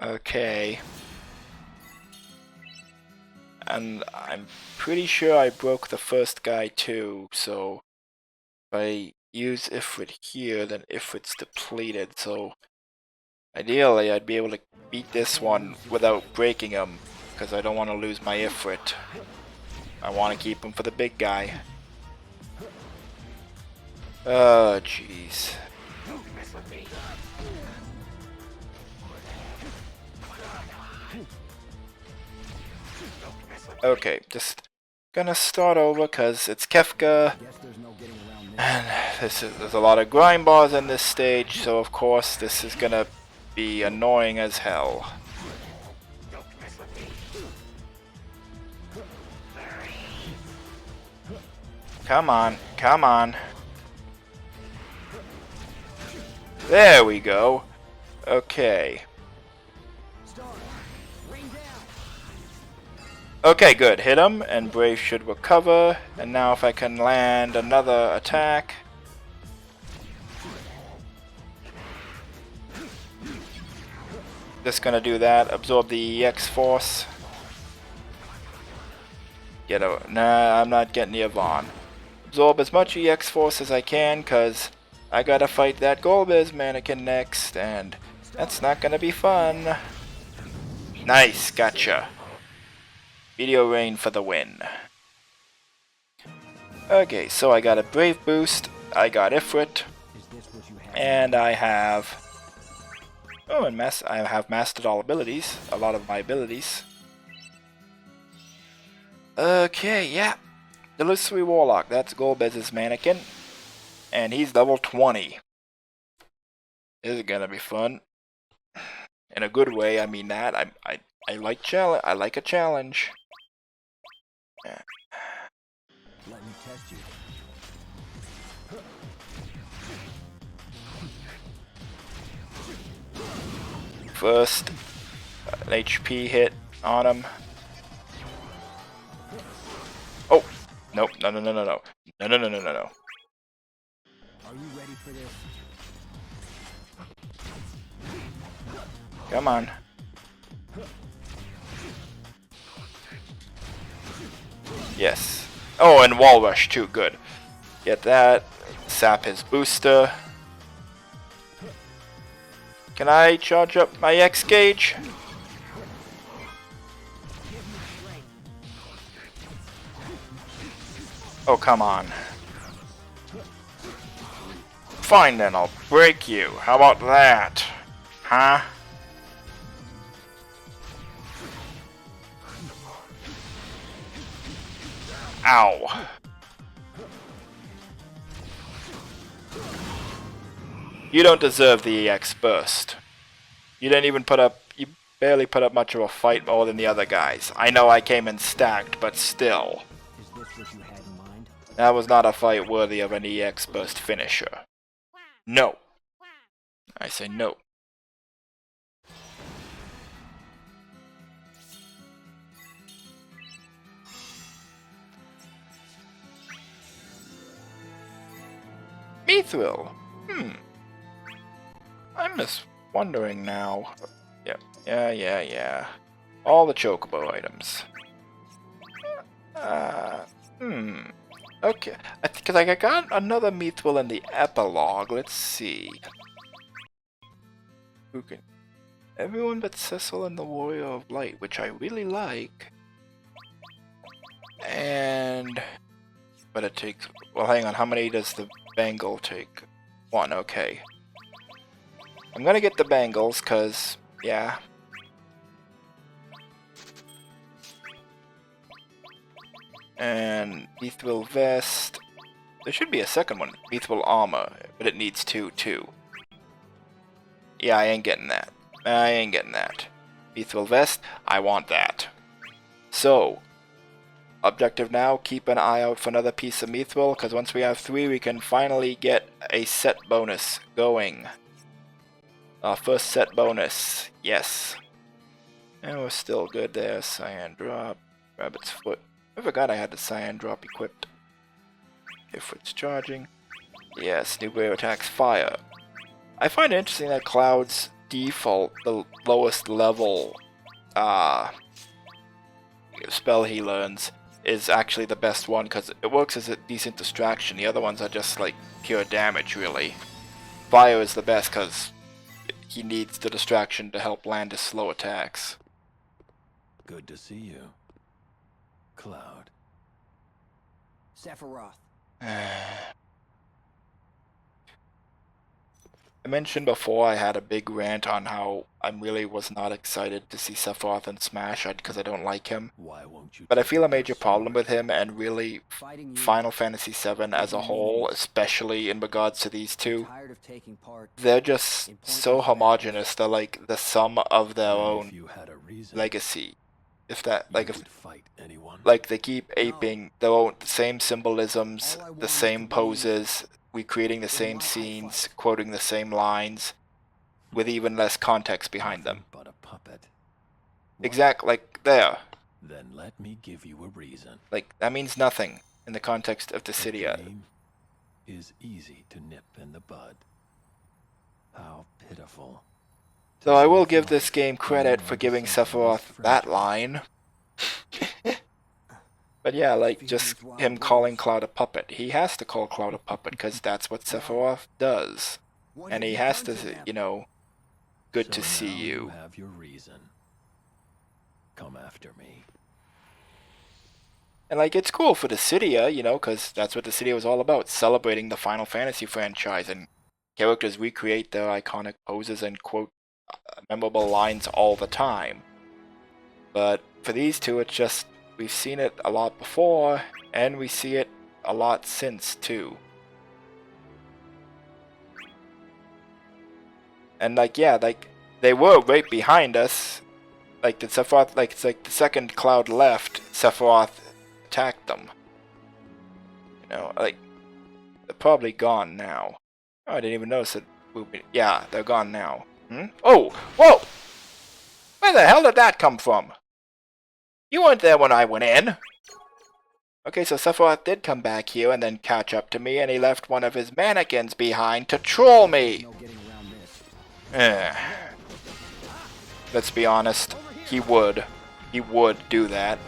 Okay. And I'm pretty sure I broke the first guy too, so if I use Ifrit here, then Ifrit's depleted, so ideally I'd be able to beat this one without breaking him, because I don't want to lose my Ifrit. I want to keep him for the big guy. Oh, jeez. Okay, just gonna start over because it's Kefka, and there's a lot of grind bars in this stage, so of course this is gonna be annoying as hell. Come on, come on. There we go. Okay. Okay, good. Hit him, and Brave should recover. And now if I can land another attack. Just gonna do that. Absorb the EX force. Get a... Nah, I'm not getting the Yvonne. Absorb as much EX force as I can, cause I gotta fight that Golbez mannequin next, and that's not gonna be fun. Nice, gotcha. Video Rain for the win. Okay, so I got a Brave boost, I got Ifrit, and I have... Oh, and I have mastered all abilities, a lot of my abilities. Okay, yeah. Illusory Warlock, that's Golbez's mannequin. And he's level 20. This is gonna be fun. In a good way, I mean that. I like I like a challenge. Yeah.
Let me test you.
First, an HP hit on him. Oh! Nope, no. No. Are
you ready for this?
Come on. Yes. Oh, and Wall Rush too, good. Get that. Sap his booster. Can I charge up my X gauge? Oh, come on. Fine then, I'll break you. How about that? Huh? Ow. You don't deserve the EX burst. You didn't even put up... You barely put up much of a fight more than the other guys. I know I came in stacked, but still.
Is this what you had in mind?
That was not a fight worthy of an EX burst finisher. No. I say no. Mithril. I'm just wondering now. Yeah. All the chocobo items. Okay. Because I got another Mithril in the epilogue. Let's see. Who can... Everyone but Cecil and the Warrior of Light, which I really like. And... But it takes... Well, hang on. How many does the bangle take? 1, okay. I'm gonna get the bangles, cause... Yeah. And... Mithril Vest... There should be a second one. Mithril Armor, but it needs 2, too. Yeah, I ain't getting that. Mithril Vest, I want that. So... Objective now, keep an eye out for another piece of Mithril, because once we have 3, we can finally get a set bonus going. Our first set bonus, yes. And we're still good there. Cyan Drop, Rabbit's Foot. I forgot I had the Cyan Drop equipped. If it's charging. Yes, new wave attacks fire. I find it interesting that Cloud's default, the lowest level spell he learns, is actually the best one because it works as a decent distraction. The other ones are just like pure damage, really. Fire is the best because he needs the distraction to help land his slow attacks.
Good to see you, Cloud.
Sephiroth.
I mentioned before I had a big rant on how I really was not excited to see Sephiroth in Smash because I don't like him.
Why won't you?
But I feel a major problem with him and really Final Fantasy VII as a whole, especially in regards to these two. They're just so homogenous. They're like the sum of their own legacy. If that, like, like they keep aping their own, the same symbolisms, the same poses, recreating the same scenes, quoting the same lines, with even less context behind them.
But a puppet.
Exact, like there.
Then let me give you a reason.
Like, that means nothing in the context of Dissidia.
Dream is easy to nip in the bud. How pitiful.
So I will give this game credit for giving Sephiroth that line. But yeah, like, just him calling Cloud a puppet. He has to call Cloud a puppet, because that's what Sephiroth does. And he has to, you know, good to see
you
you.
have your reason. Come after me.
And like, it's cool for Dissidia, you know, because that's what Dissidia was all about, celebrating the Final Fantasy franchise, and characters recreate their iconic poses and quote memorable lines all the time. But for these two, it's just, we've seen it a lot before, and we see it a lot since, too. And like, yeah, like, they were right behind us. Like, the Sephiroth, like, it's like the second Cloud left, Sephiroth attacked them. You know, like, they're probably gone now. Oh, I didn't even notice it. Yeah, they're gone now. Oh! Whoa! Where the hell did that come from? You weren't there when I went in! Okay, so Sephiroth did come back here and then catch up to me, and he left one of his mannequins behind to troll me! Let's be honest, he would. He would do that.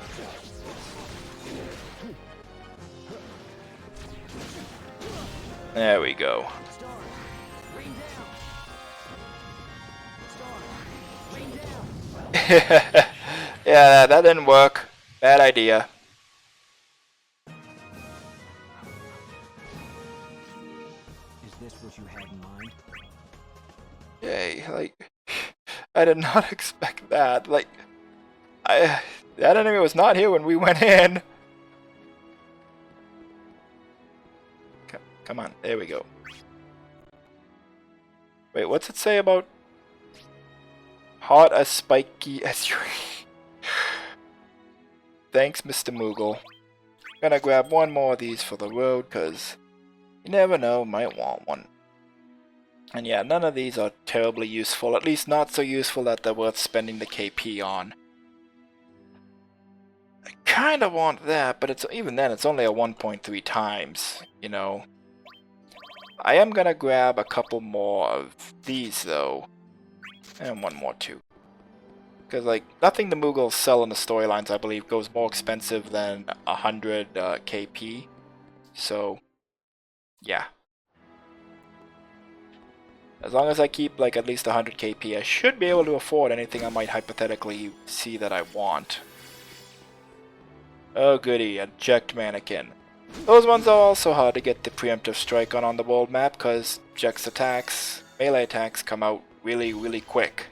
There we go. Yeah, that didn't work. Bad idea.
Is this what you had in mind?
Yay, like, I did not expect that. Like, that enemy was not here when we went in. Come on, there we go. Wait, what's it say about hot as spiky as you? Thanks, Mr. Moogle. Gonna grab one more of these for the road, cause you never know, might want one. And yeah, none of these are terribly useful, at least not so useful that they're worth spending the KP on. I kinda want that, but it's even then it's only a 1.3 times, you know. I am gonna grab a couple more of these though. And one more too. Because like, nothing the Moogles sell in the storylines I believe goes more expensive than 100 KP. So, yeah. As long as I keep like at least 100 KP, I should be able to afford anything I might hypothetically see that I want. Oh goody, a Jecht mannequin. Those ones are also hard to get the preemptive strike on the world map, because Jecht's attacks, melee attacks, come out really quick.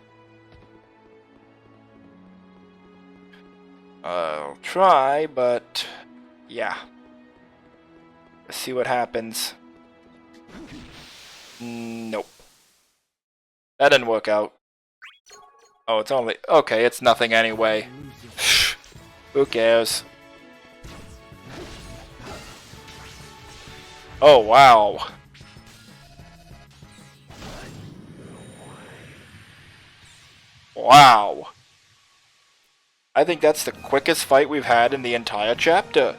I'll try, but yeah. Let's see what happens. Nope. That didn't work out. Oh, it's only... Okay, it's nothing anyway. Who cares? Oh, wow. Wow. I think that's the quickest fight we've had in the entire chapter.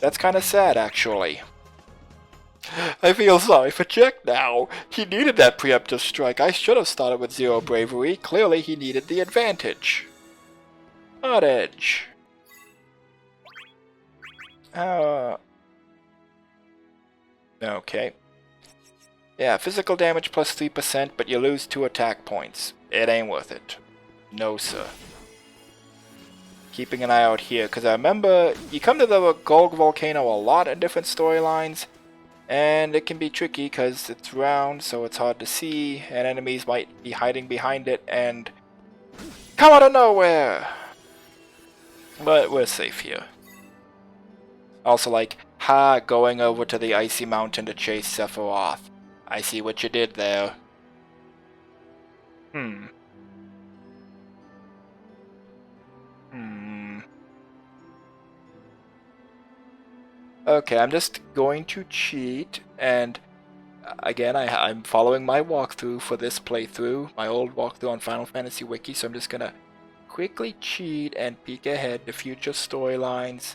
That's kind of sad, actually. I feel sorry for Jecht now. He needed that preemptive strike. I should have started with 0 bravery. Clearly, he needed the advantage. Hot edge. Okay. Yeah, physical damage plus 3%, but you lose 2 attack points. It ain't worth it. No, sir. Keeping an eye out here, because I remember you come to the Golg Volcano a lot in different storylines, and it can be tricky because it's round, so it's hard to see, and enemies might be hiding behind it and come out of nowhere. But we're safe here. Also, like, going over to the icy mountain to chase Sephiroth. I see what you did there. Okay, I'm just going to cheat, and again, I'm following my walkthrough for this playthrough, my old walkthrough on Final Fantasy Wiki, so I'm just gonna quickly cheat and peek ahead to future storylines.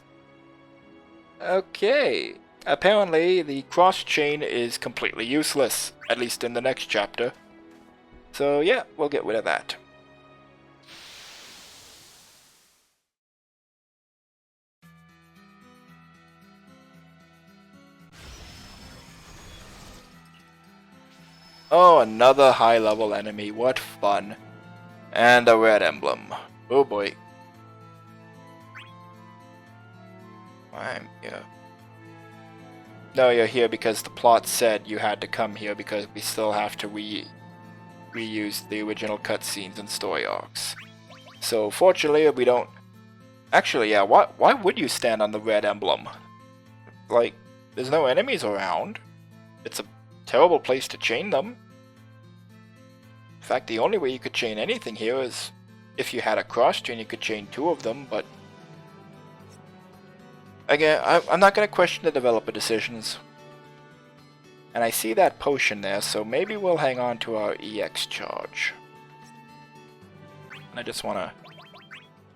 Okay, apparently the cross-chain is completely useless, at least in the next chapter. So yeah, we'll get rid of that. Oh, another high-level enemy, what fun. And a red emblem. Oh boy. I'm here. No, you're here because the plot said you had to come here because we still have to reuse the original cutscenes and story arcs. So fortunately we don't... Actually, yeah, why would you stand on the red emblem? Like, there's no enemies around. It's a terrible place to chain them. In fact, the only way you could chain anything here is if you had a cross chain, you could chain 2 of them, but again, I'm not going to question the developer decisions. And I see that potion there, so maybe we'll hang on to our EX charge. And I just want to...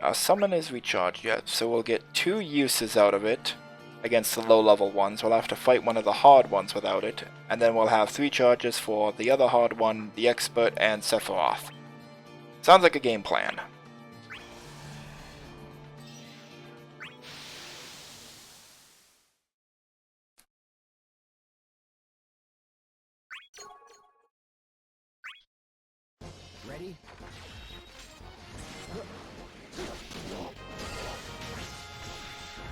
Our summon is recharged yet, so we'll get 2 uses out of it. Against the low-level ones, we'll have to fight one of the hard ones without it, and then we'll have 3 charges for the other hard one, the Expert, and Sephiroth. Sounds like a game plan.
Ready?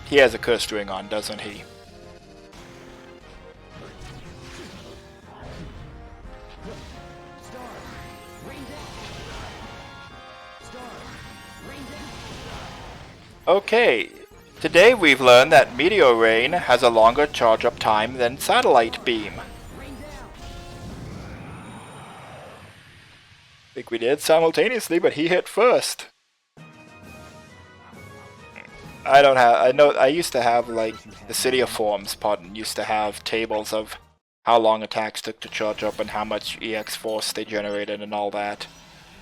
He has a cursed ring on, doesn't he? Okay, today we've learned that Meteor Rain has a longer charge-up time than Satellite Beam. I think we did simultaneously, but he hit first. I used to have, like, Dissidia forms, used to have tables of how long attacks took to charge up and how much EX force they generated and all that.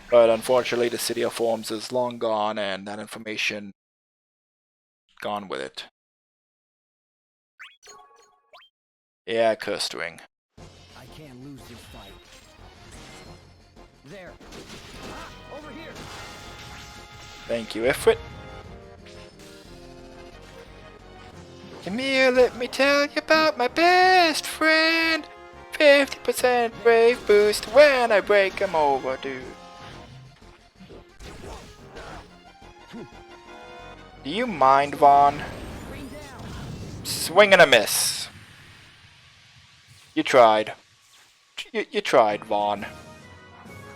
But unfortunately, Dissidia forms is long gone and that information gone with it. Yeah, cursed ring.
I can't lose this fight. There. Over here.
Thank you, Ifrit. Come here, let me tell you about my best friend. 50% brave boost when I break him over, dude. Do you mind, Vaughn? Swing and a miss. You tried. You tried, Vaughn.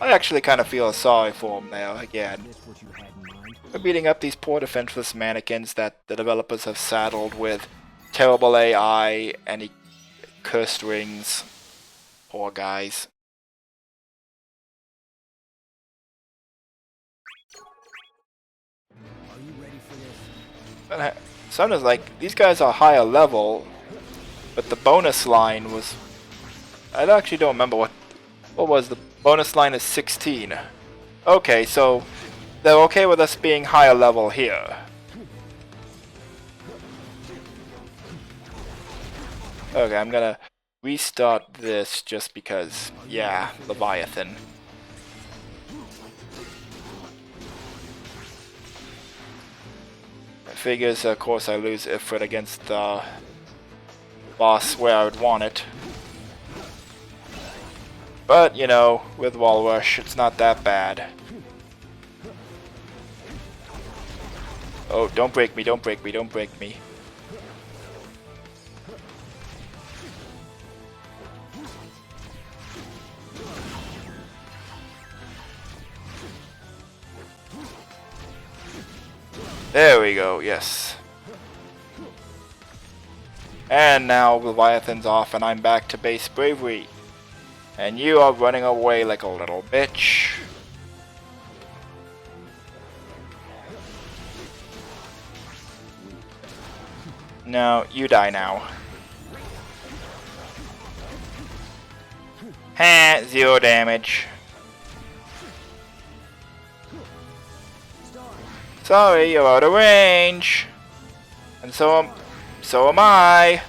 I actually kind of feel sorry for him there, again. For beating up these poor defenseless mannequins that the developers have saddled with terrible AI and cursed rings. Poor guys.
Are you ready for this?
But sometimes, like, these guys are higher level, but the bonus line was... I actually don't remember what was the bonus line is 16. Okay, so they're okay with us being higher level here. Okay, I'm gonna restart this just because, yeah, Leviathan. Figures, of course, I lose Ifrit against the boss where I would want it. But, you know, with Wall Rush, it's not that bad. Oh, don't break me, don't break me, don't break me. There we go, yes. And now Leviathan's off and I'm back to base bravery. And you are running away like a little bitch. No, you die now. Ha, 0 damage.
Star,
Sorry, you're out of range. And so am I.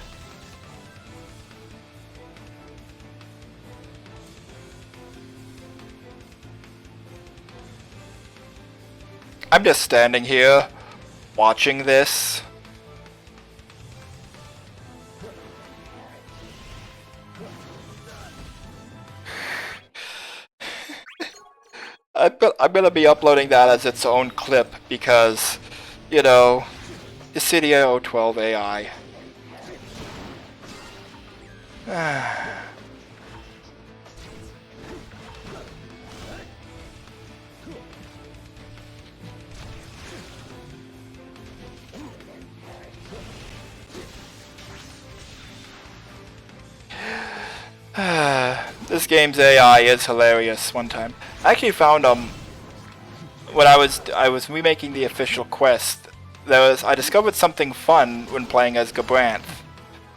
I'm just standing here, watching this. I'm gonna be uploading that as its own clip because, you know, Dissidia 012 AI. This game's AI is hilarious. One time, I actually found when I was remaking the official quest, I discovered something fun when playing as Gabranth,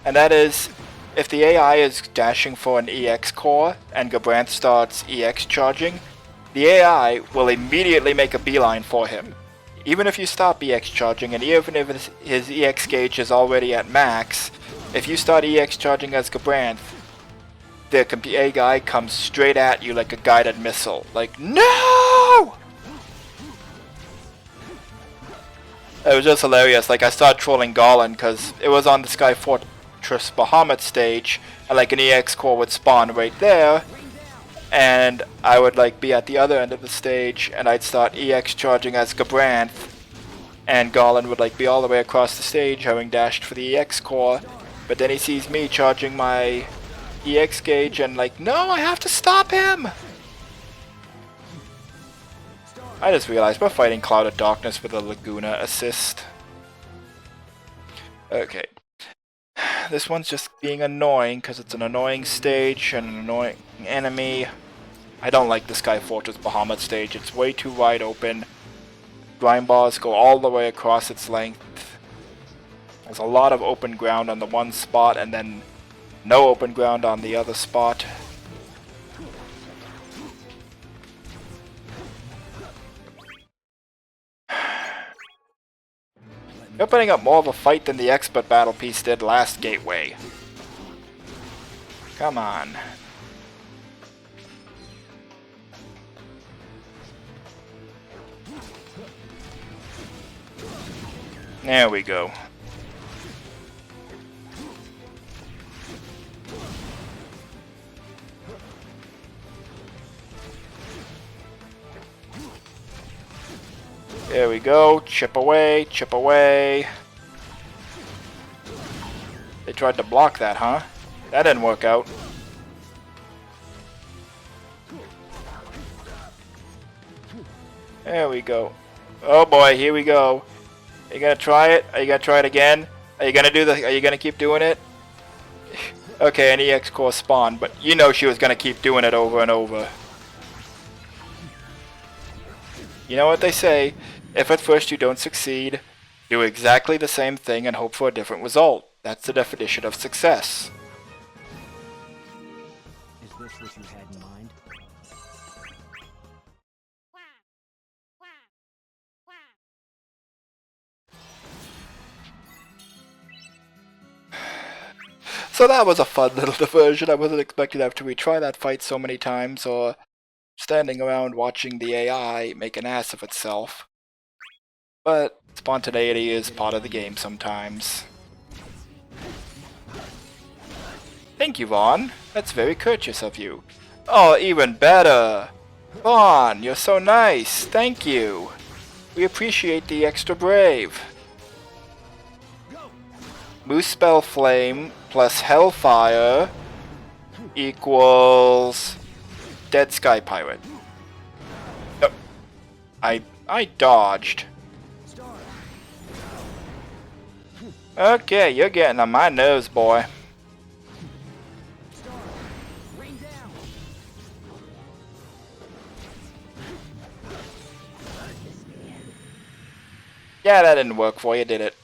and that is, if the AI is dashing for an EX core and Gabranth starts EX charging, the AI will immediately make a beeline for him. Even if you stop EX charging, and even if his EX gauge is already at max, if you start EX charging as Gabranth, the AI comes straight at you like a guided missile. Like, no! It was just hilarious. Like, I started trolling Garland because it was on the Sky Fortress Bahamut stage, and like an EX core would spawn right there, and I would like be at the other end of the stage, and I'd start EX charging as Gabranth, and Garland would like be all the way across the stage having dashed for the EX core, but then he sees me charging my EX gauge and like, no, I have to stop him! I just realized we're fighting Cloud of Darkness with a Laguna assist. Okay. This one's just being annoying because it's an annoying stage and an annoying enemy. I don't like the Sky Fortress Bahamut stage. It's way too wide open. Grind bars go all the way across its length. There's a lot of open ground on the one spot and then no open ground on the other spot. You're putting up more of a fight than the expert battle piece did last Gateway. Come on. There we go. There we go. Chip away, chip away. They tried to block that, huh? That didn't work out. There we go. Oh boy, here we go. Are you gonna try it? Are you gonna try it again? Are you gonna keep doing it? Okay, an EX core spawned, but you know she was gonna keep doing it over and over. You know what they say, if at first you don't succeed, do exactly the same thing and hope for a different result. That's the definition of success.
Is this what you had in mind?
So that was a fun little diversion. I wasn't expecting to have to retry that fight so many times, or standing around watching the AI make an ass of itself. But spontaneity is part of the game sometimes. Thank you, Vaughn. That's very courteous of you. Oh, even better! Vaughn, you're so nice. Thank you. We appreciate the extra brave. Moose Spell Flame plus Hellfire equals Dead Sky Pirate. Oh, I dodged. Okay, you're getting on my nerves, boy. Yeah, that didn't work for you, did it?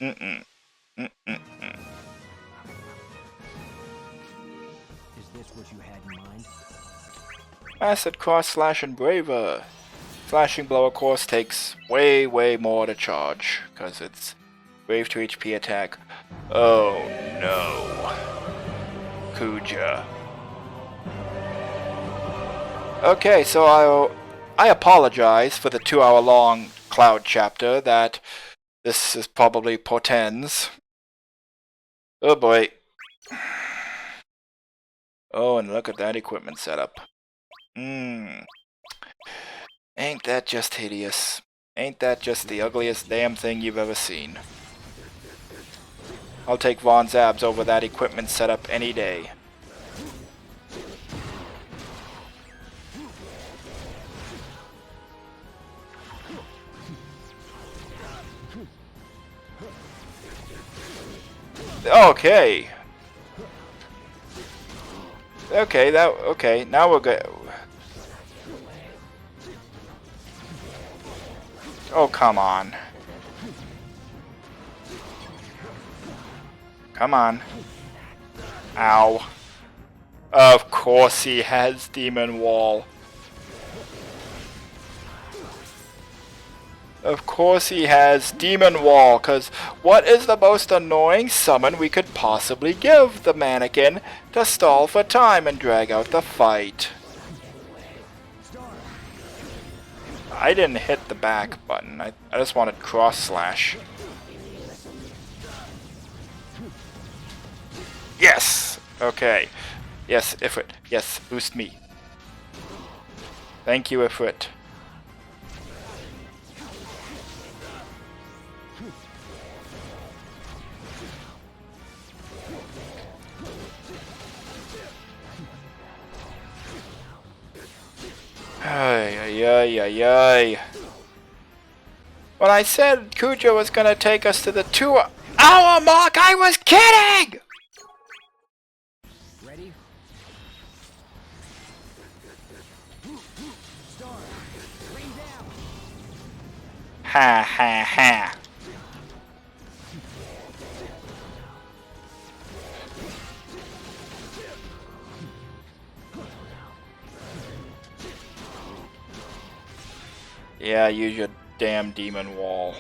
Mm-mm. Mm-mm-mm.
Is this what you had in mind?
Acid Cross Slash and Braver. Flashing Blow, of course, takes way more to charge, because it's Wave to HP attack. Oh no. Kuja. Okay, so I apologize for the 2-hour-long Cloud chapter that this is probably portends. Oh boy. Oh, and look at that equipment setup. Ain't that just hideous? Ain't that just the ugliest damn thing you've ever seen? I'll take Von's abs over that equipment setup any day. Okay. Okay, now we're good. Oh, come on. Come on. Ow. Of course he has Demon Wall. Of course he has Demon Wall, cause what is the most annoying summon we could possibly give the mannequin to stall for time and drag out the fight? I didn't hit the back button, I just wanted cross slash. Yes! Okay. Yes, Ifrit. Yes, boost me. Thank you, Ifrit. Ay. When I said Kuja was gonna take us to the 2-hour mark, I was kidding!
Ready? Start. Rain down.
Ha. Yeah, use your damn demon wall.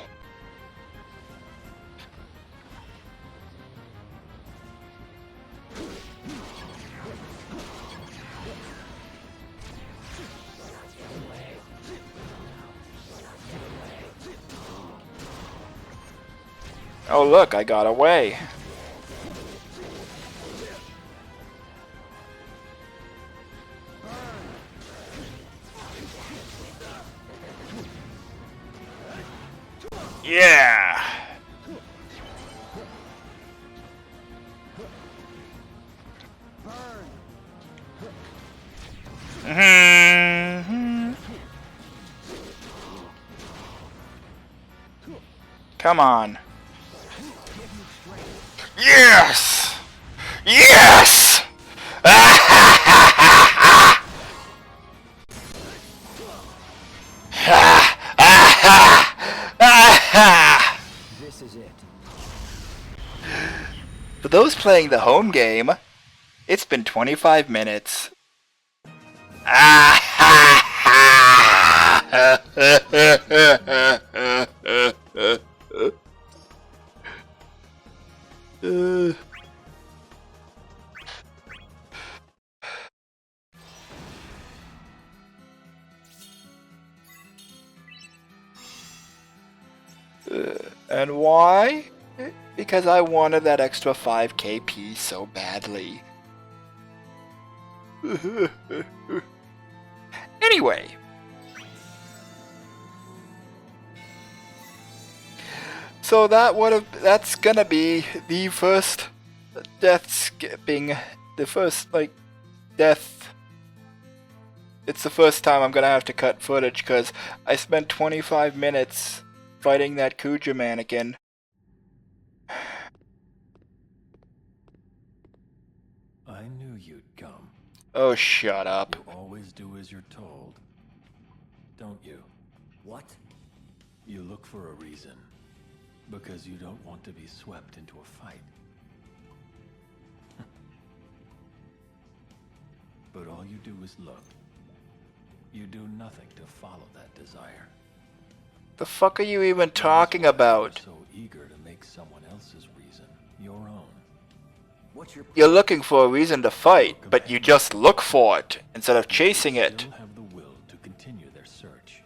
Oh look, I got away. Yeah. Come on. Yes! Yes!
This is it.
For those playing the home game, it's been 25 minutes. And why? Because I wanted that extra 5k piece so badly. Anyway. So that's gonna be the first death skipping, the first, death. It's the first time I'm gonna have to cut footage because I spent 25 minutes fighting that Kuja mannequin.
I knew you'd come.
Oh, shut up.
You always do as you're told, don't you?
What?
You look for a reason, because you don't want to be swept into a fight. But all you do is look. You do nothing to follow that desire.
The fuck are you even talking about?
You're so eager to make someone else's reason your own.
What's your
You're looking for a reason to fight, but you just look for it instead of chasing it.
Still have the will to continue their search.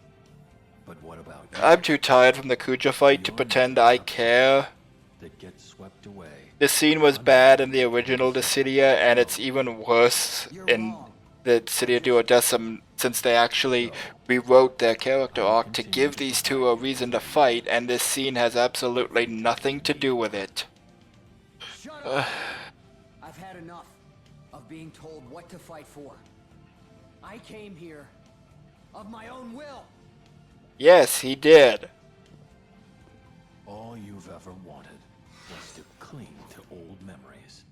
But what about you?
I'm too tired from the Kuja fight to pretend I care.
That gets swept away.
The scene was bad in the original Dissidia, and it's even worse in the Dissidia Duodecim since they actually rewrote their character arc to give these two a reason to fight, and this scene has absolutely nothing to do with it.
Shut up! I've had enough of being told what to fight for. I came here of my own will.
Yes, he did.
All you've ever wanted was to cling to old memories.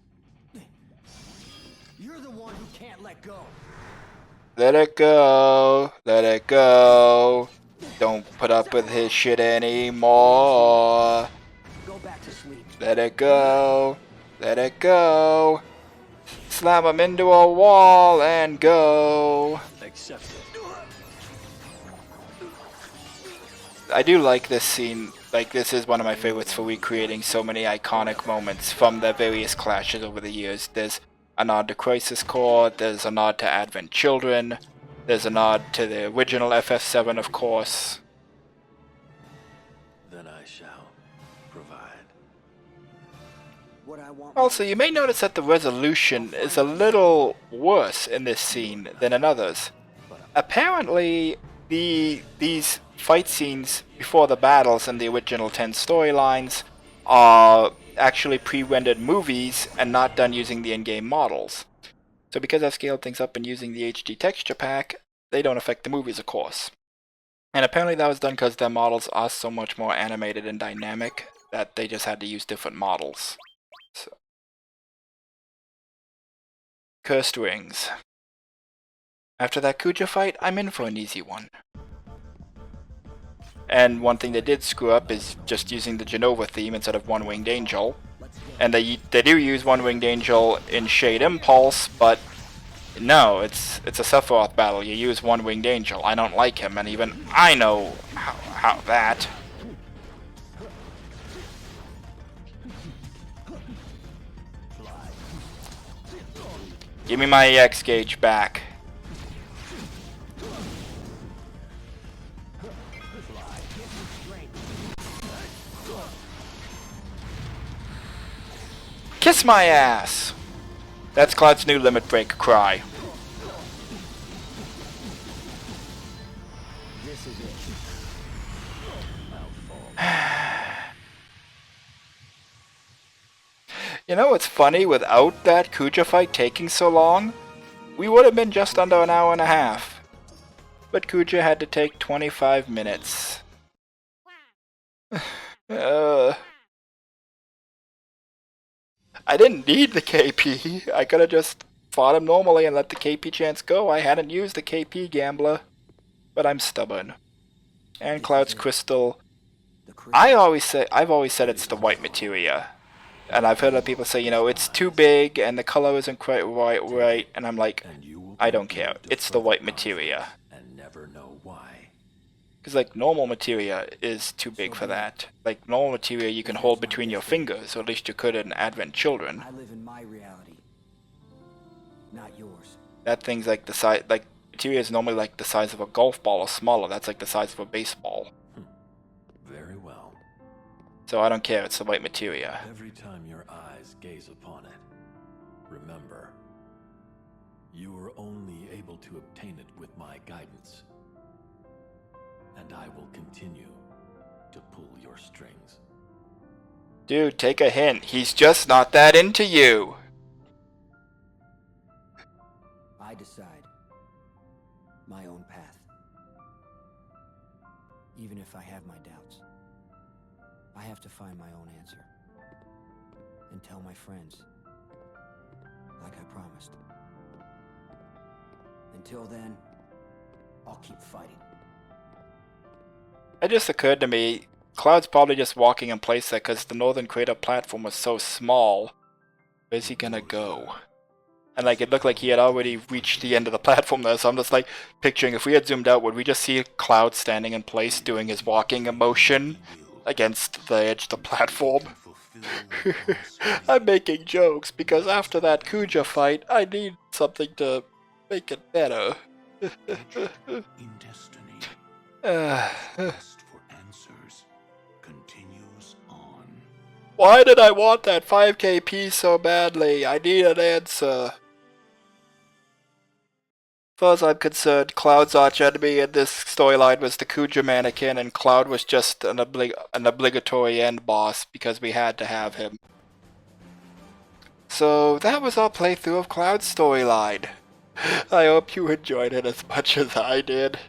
You're the one who can't let go.
Let it go, let it go. Don't put up with his shit anymore.
Go back to sleep.
Let it go, let it go. Slam him into a wall and go.
Accept it.
I do like this scene. Like, this is one of my favorites for recreating so many iconic moments from the various clashes over the years. There's a nod to Crisis Core, there's a nod to Advent Children, there's a nod to the original FF7, of course.
Then I shall provide.
What I want.
Also, you may notice that the resolution is a little worse in this scene than in others. Apparently, these fight scenes before the battles in the original 10 storylines are actually pre-rendered movies and not done using the in-game models. So because I've scaled things up and using the HD texture pack, they don't affect the movies, of course. And apparently that was done because their models are so much more animated and dynamic that they just had to use different models. So. Cursed Rings. After that Kuja fight, I'm in for an easy one. And one thing they did screw up is just using the Genova theme instead of One Winged Angel. And they do use One Winged Angel in Shade Impulse, but no, it's a Sephiroth battle. You use One Winged Angel. I don't like him, and even I know how that. Give me my EX gauge back. Kiss my ass! That's Cloud's new limit break cry.
This is it.
You know what's funny? Without that Kuja fight taking so long, we would have been just under an hour and a half. But Kuja had to take 25 minutes. I didn't need the KP. I could have just fought him normally and let the KP chance go. I hadn't used the KP gambler. But I'm stubborn. And Cloud's Crystal. I've always said it's the white materia. And I've heard other people say, you know, it's too big and the color isn't quite right. And I'm like, I don't care. It's the white materia.
And never know why.
Because, like, normal materia is too big for that. Like, normal materia you can hold between your fingers, or at least you could in Advent Children.
I live in my reality, not yours.
That thing's like the size, like, materia is normally like the size of a golf ball or smaller. That's like the size of a baseball.
Very well.
So I don't care, it's the white materia.
Every time your eyes gaze upon it, remember, you were only able to obtain it with my guidance. And I will continue to pull your strings.
Dude, take a hint. He's just not that into you.
I decide my own path. Even if I have my doubts, I have to find my own answer. And tell my friends, like I promised. Until then, I'll keep fighting.
It just occurred to me, Cloud's probably just walking in place there because the Northern Crater platform was so small. Where's he gonna go? And like, it looked like he had already reached the end of the platform there, so I'm just like picturing if we had zoomed out, would we just see Cloud standing in place doing his walking motion against the edge of the platform? I'm making jokes because after that Kuja fight, I need something to make it better.
In destiny, quest for answers continues on.
Why did I want that 5k piece so badly? I need an answer. As far as I'm concerned, Cloud's archenemy in this storyline was the Kuja mannequin, and Cloud was just an obligatory end boss because we had to have him. So that was our playthrough of Cloud's storyline. I hope you enjoyed it as much as I did.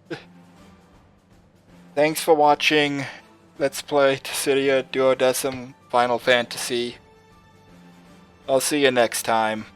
Thanks for watching Let's Play Dissidia Duodecim Final Fantasy. I'll see you next time.